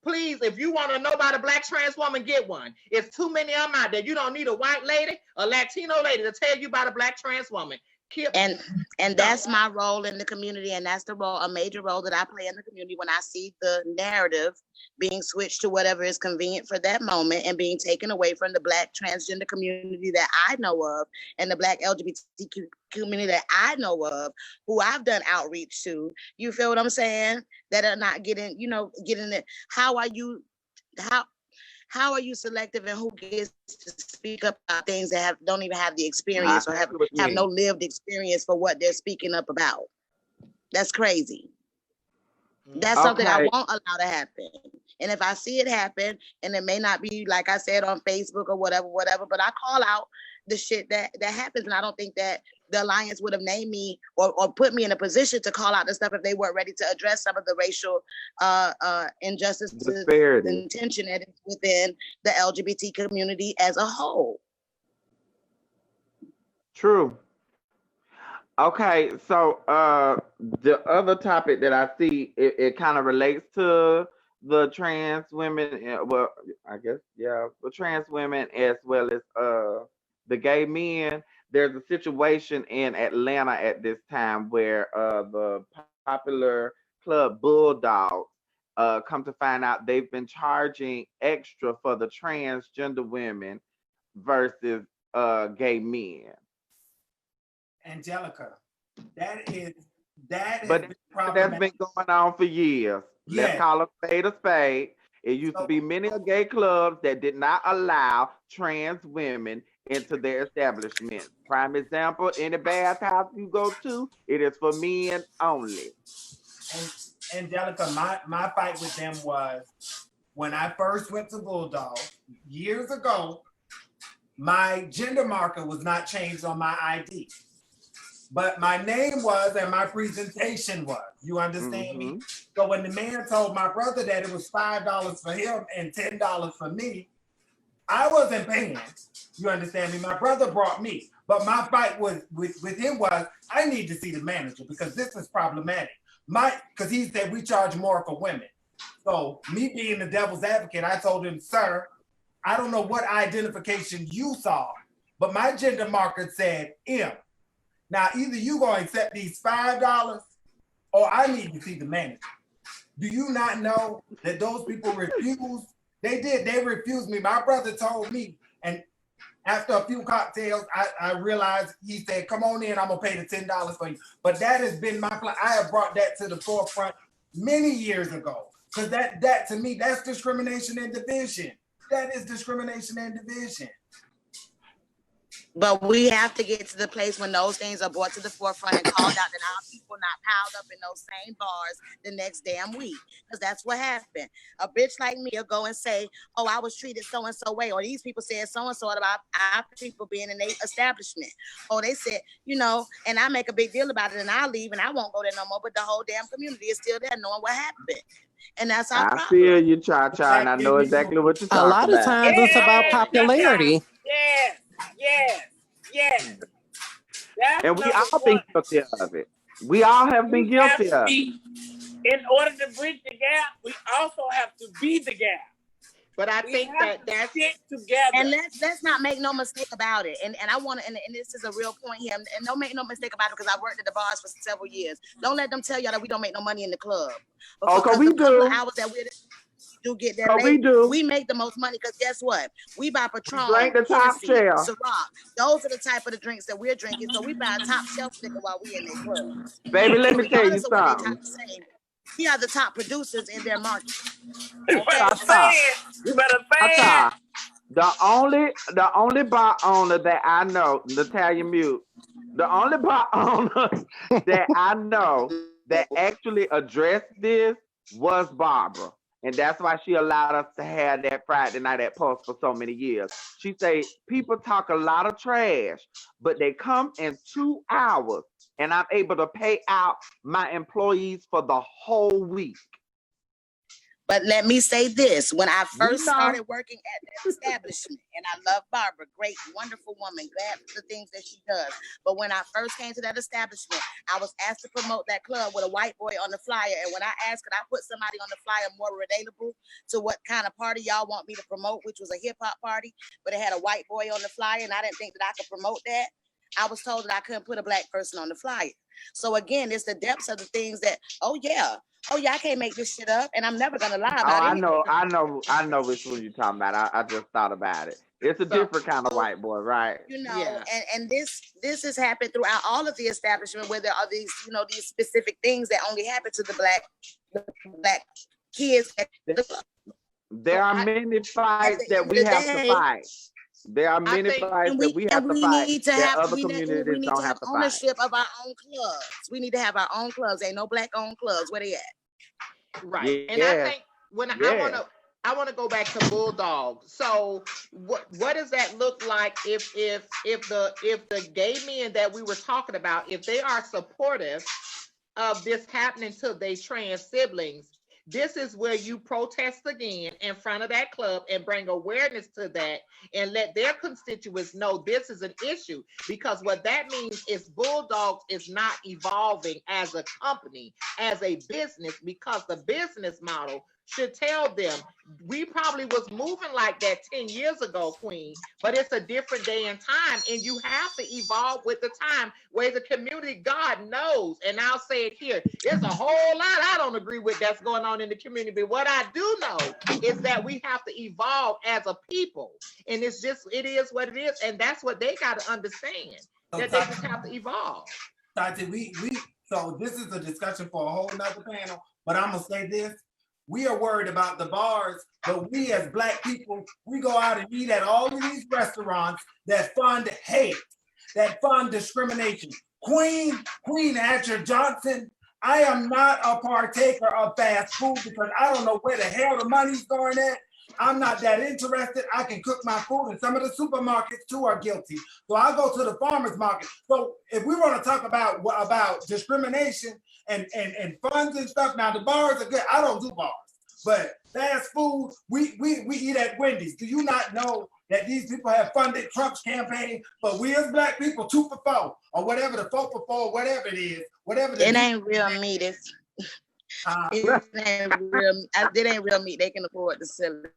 Please, if you want to know about a Black trans woman, get one. It's too many of them out there. You don't need a white lady, a Latino lady to tell you about a Black trans woman. Kip, And that's my role in the community, and that's a major role that I play in the community when I see the narrative being switched to whatever is convenient for that moment and being taken away from the Black transgender community that I know of and the Black LGBTQ community that I know of, who I've done outreach to. You feel what I'm saying? That are not getting it. How are you selective in who gets to speak up about things that don't even have the experience or have no lived experience for what they're speaking up about? That's crazy. That's something I won't allow to happen. And if I see it happen, and it may not be like I said on Facebook or whatever, but I call out the shit that happens, and I don't think that the Alliance would have named me or put me in a position to call out the stuff if they weren't ready to address some of the racial injustices and tension that is within the LGBT community as a whole. True. Okay, so the other topic that I see, it kind of relates to the trans women, well, I guess, yeah, the trans women as well as the gay men. There's a situation in Atlanta at this time where the popular club Bulldog, come to find out they've been charging extra for the transgender women versus gay men. Angelica, that's been going on for years. Yes. Let's call a spade. It used to be many gay clubs that did not allow trans women into their establishment. Prime example, any bathhouse you go to, it is for men only. And Angelica, my fight with them was when I first went to Bulldog years ago, my gender marker was not changed on my ID. But my name was and my presentation was. You understand me? So when the man told my brother that it was $5 for him and $10 for me, I wasn't paying. You understand me? My brother brought me. But my fight was with him was I need to see the manager because this is problematic. Because he said we charge more for women. So me being the devil's advocate, I told him, sir, I don't know what identification you saw, but my gender marker said M. Now, either you gonna accept these $5 or I need to see the manager. Do you not know that those people refused? They did, they refused me. My brother told me, and after a few cocktails, I realized, he said, come on in, I'm gonna pay the $10 for you. But that has been my plan. I have brought that to the forefront many years ago. Because that to me, that's discrimination and division. That is discrimination and division. But we have to get to the place when those things are brought to the forefront and called out, that our people not piled up in those same bars the next damn week. Because that's what happened. A bitch like me will go and say, oh, I was treated so-and-so way. Or these people said so-and-so about our people being in their establishment. Or they said, and I make a big deal about it and I leave and I won't go there no more. But the whole damn community is still there knowing what happened. And that's our problem. I feel you, Cha-Cha, and I know exactly what you're talking about. A lot of times it's about popularity. Yes. And we all been guilty of it. We all have been guilty of it. In order to bridge the gap, we also have to be the gap. But I think that's it together. And let's not make no mistake about it. And I want to, and this is a real point here. And don't make no mistake about it because I worked at the bars for several years. Don't let them tell y'all that we don't make no money in the club. Because we do. Hours that we do get that late, we make the most money because guess what? We buy Patron, drink the top shelf. Ciroc. Those are the type of the drinks that we're drinking. So we buy top shelf liquor while we in the club. Baby, let me tell you something. We are the top producers in their market. You better say it. The only bar owner that I know, Natalia Mute, the only bar owner that I know that actually addressed this was Barbara. And that's why she allowed us to have that Friday night at Pulse for so many years. She say, people talk a lot of trash, but they come in 2 hours and I'm able to pay out my employees for the whole week. But let me say this, when I first started working at that establishment, and I love Barbara, great, wonderful woman, glad for the things that she does. But when I first came to that establishment, I was asked to promote that club with a white boy on the flyer. And when I asked, could I put somebody on the flyer more relatable to what kind of party y'all want me to promote, which was a hip hop party, but it had a white boy on the flyer, and I didn't think that I could promote that. I was told that I couldn't put a Black person on the flyer. So again, it's the depths of the things that, oh yeah, I can't make this shit up, and I'm never gonna lie Oh, about it. I know which one you're talking about. I just thought about it. It's a So- different kind of white boy, right? You know, Yeah. and this has happened throughout all of the establishment where there are these, you know, these specific things that only happen to the black kids. There are many fights that we have to fight. There are many think- fights that we have to fight that other communities don't have to fight. Ownership of our own clubs. We need to have our own clubs. Ain't no Black-owned clubs. Where they at? Right. And Yeah. I think when I want to go back to Bulldog. So what does that look like if the gay men that we were talking about, if they are supportive of this happening to their trans siblings, this is where you protest again in front of that club and bring awareness to that and let their constituents know this is an issue. Because what that means is Bulldogs is not evolving as a company, as a business, because the business model should tell them we probably was moving like that 10 years ago, Queen, but it's a different day and time, and you have to evolve with the time. Where the community, God knows, and I'll say it here, there's a whole lot I don't agree with that's going on in the community, but what I do know is that we have to evolve as a people, and it is what it is, and that's what they got to understand, that they just have to evolve. Tati, so this is a discussion for a whole nother panel, but I'm gonna say this. We are worried about the bars, but we as Black people, we go out and eat at all of these restaurants that fund hate, that fund discrimination. Queen Hatcher Johnson, I am not a partaker of fast food because I don't know where the hell the money's going at. I'm not that interested. I can cook my food, and some of the supermarkets too are guilty. So I go to the farmer's market. So if we want to talk about discrimination and funds and stuff, now the bars are good. I don't do bars, but fast food, we eat at Wendy's. Do you not know that these people have funded Trump's campaign? But we as Black people, 2 for 4, or whatever, the 4 for 4, whatever it is, whatever. It ain't real meat. It ain't real meat. They can afford to sell it.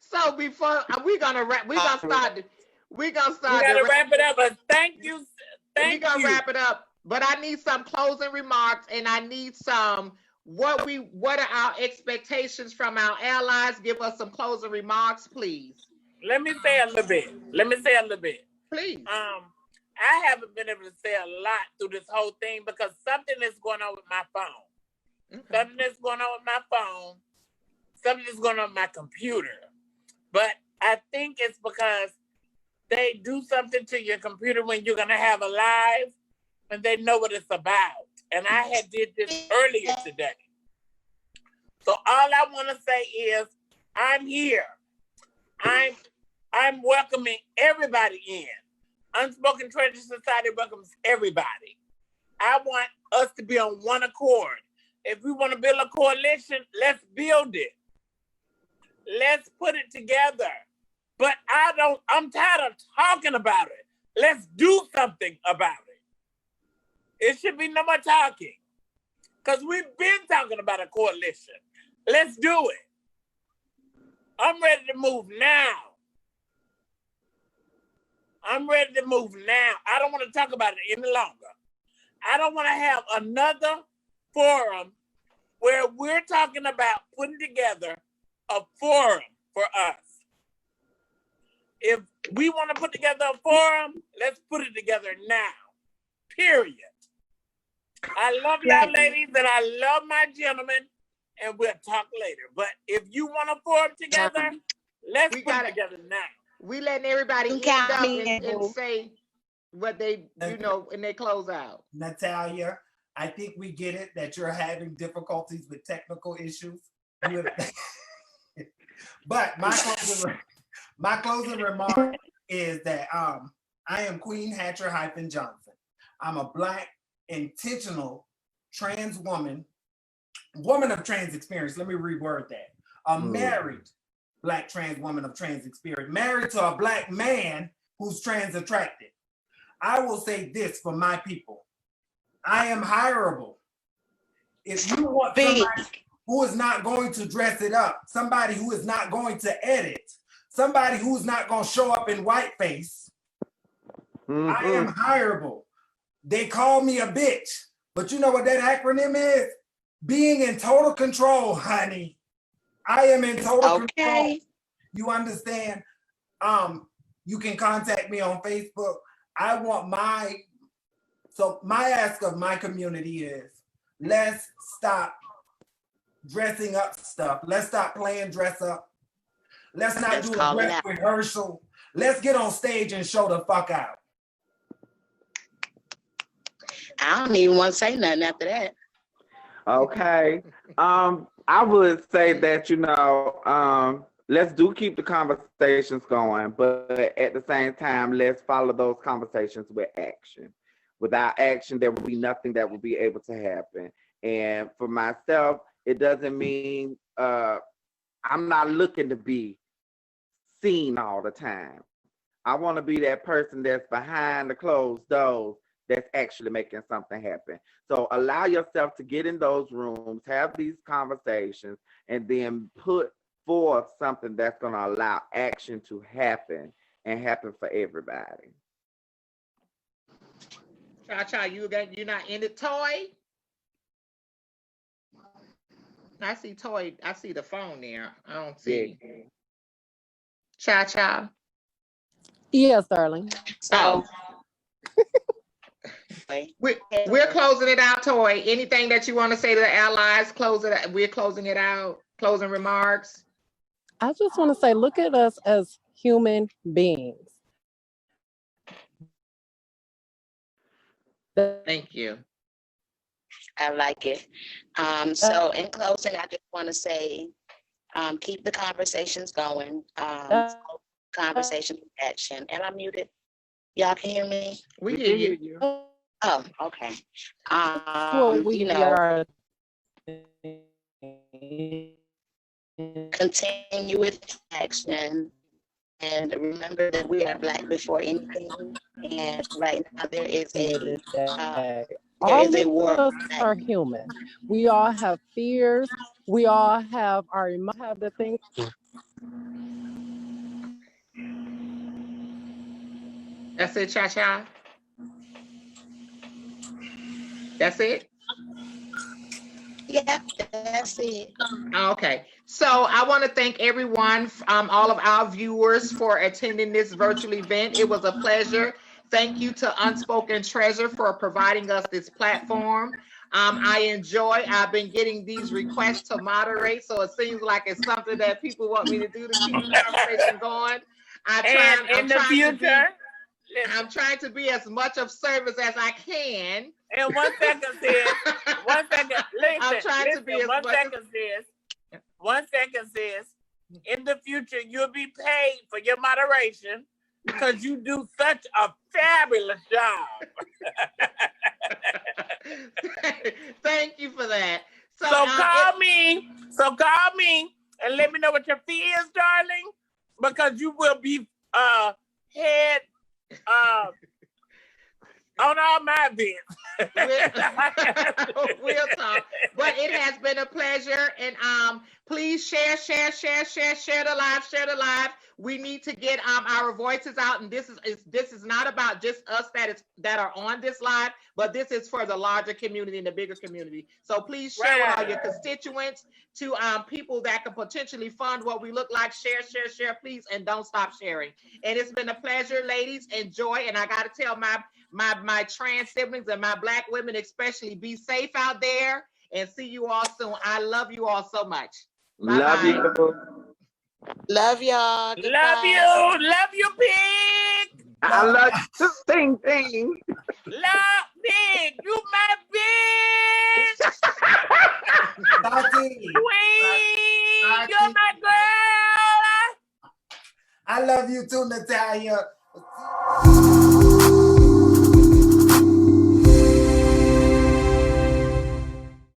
So before we're gonna wrap it up. But thank you. We're gonna wrap it up. But I need some closing remarks, and I need some what are our expectations from our allies? Give us some closing remarks, please. Let me say a little bit. Please. I haven't been able to say a lot through this whole thing because something is going on with my phone. Okay. Something is going on with my phone. Something is going on with my computer. But I think it's because they do something to your computer when you're going to have a live and they know what it's about. And I did this earlier today. So all I want to say is I'm here. I'm welcoming everybody in. Unspoken Treasure Society welcomes everybody. I want us to be on one accord. If we want to build a coalition, let's build it. Let's put it together. But I'm tired of talking about it. Let's do something about it. It should be no more talking. Because we've been talking about a coalition. Let's do it. I'm ready to move now. I don't want to talk about it any longer. I don't want to have another forum where we're talking about putting together a forum for us. If we want to put together a forum, let's put it together now. Period. I love y'all ladies and I love my gentlemen, and we'll talk later. But if you want a forum together, let's put it together now. We letting everybody end up and say what they, and they close out. Natalia, I think we get it that you're having difficulties with technical issues. But my closing remark is that I am Queen Hatcher Johnson. I'm a Black, intentional trans woman of trans experience. Let me reword that. A married Black trans woman of trans experience, married to a Black man who's trans attracted. I will say this for my people. I am hireable. If you want somebody who is not going to dress it up, somebody who is not going to edit, somebody who's not gonna show up in whiteface. I am hireable. They call me a bitch, but you know what that acronym is? Being in total control, honey. I am in total control. You understand? You can contact me on Facebook. I want my ask of my community is, let's stop dressing up stuff. Let's stop playing dress up. Let's not do a dress rehearsal. Let's get on stage and show the fuck out. I don't even want to say nothing after that. Okay. I would say that, let's keep the conversations going, but at the same time, let's follow those conversations with action. Without action, there will be nothing that will be able to happen. And for myself, it doesn't mean I'm not looking to be seen all the time. I want to be that person that's behind the closed doors that's actually making something happen. So allow yourself to get in those rooms, have these conversations, and then put forth something that's going to allow action to happen and happen for everybody. Cha-Cha, you're not in it, Toy? I see Toy. I see the phone there. I don't see. Cha-Cha. Yes, darling. So we're closing it out, Toy. Anything that you want to say to the allies, close it. We're closing it out. Closing remarks. I just want to say, look at us as human beings. Thank you. I like it. So in closing, I just want to say, keep the conversations going. Conversation action. And I'm muted. Y'all can hear me? We hear you. Oh, okay. Continue with action. And remember that we are Black before anything. And right now there is all of us are human. We all have fears. We all have the things. That's it, Cha-Cha? That's it? Yeah, that's it. Okay. So I want to thank everyone, all of our viewers, for attending this virtual event. It was a pleasure. Thank you to Unspoken Treasure for providing us this platform. I've been getting these requests to moderate, so it seems like it's something that people want me to do to keep the conversation going. I'm trying to be as much of service as I can. And 1 second, sis. 1 second. Listen, I'm trying to be as much. 1 second, sis. 1 second, sis. In the future, you'll be paid for your moderation because you do such a fabulous job. Thank you for that. So call me and let me know what your fee is, darling, because you will be head on all my events. We'll talk. But it has been a pleasure. And please share the live. We need to get our voices out. And this is not about just us that are on this live, but this is for the larger community and the bigger community. So please share with all your constituents, to people that can potentially fund what we look like. Share, please, and don't stop sharing. And it's been a pleasure, ladies. Enjoy. And I got to tell my trans siblings and my Black women especially, be safe out there, and see you all soon. I love you all so much. Bye-bye. Love you. Love y'all. Love you, Pig. I love you. Sing. Love Pig. You my bitch. Queen. You're my girl. I love you too, Natalia.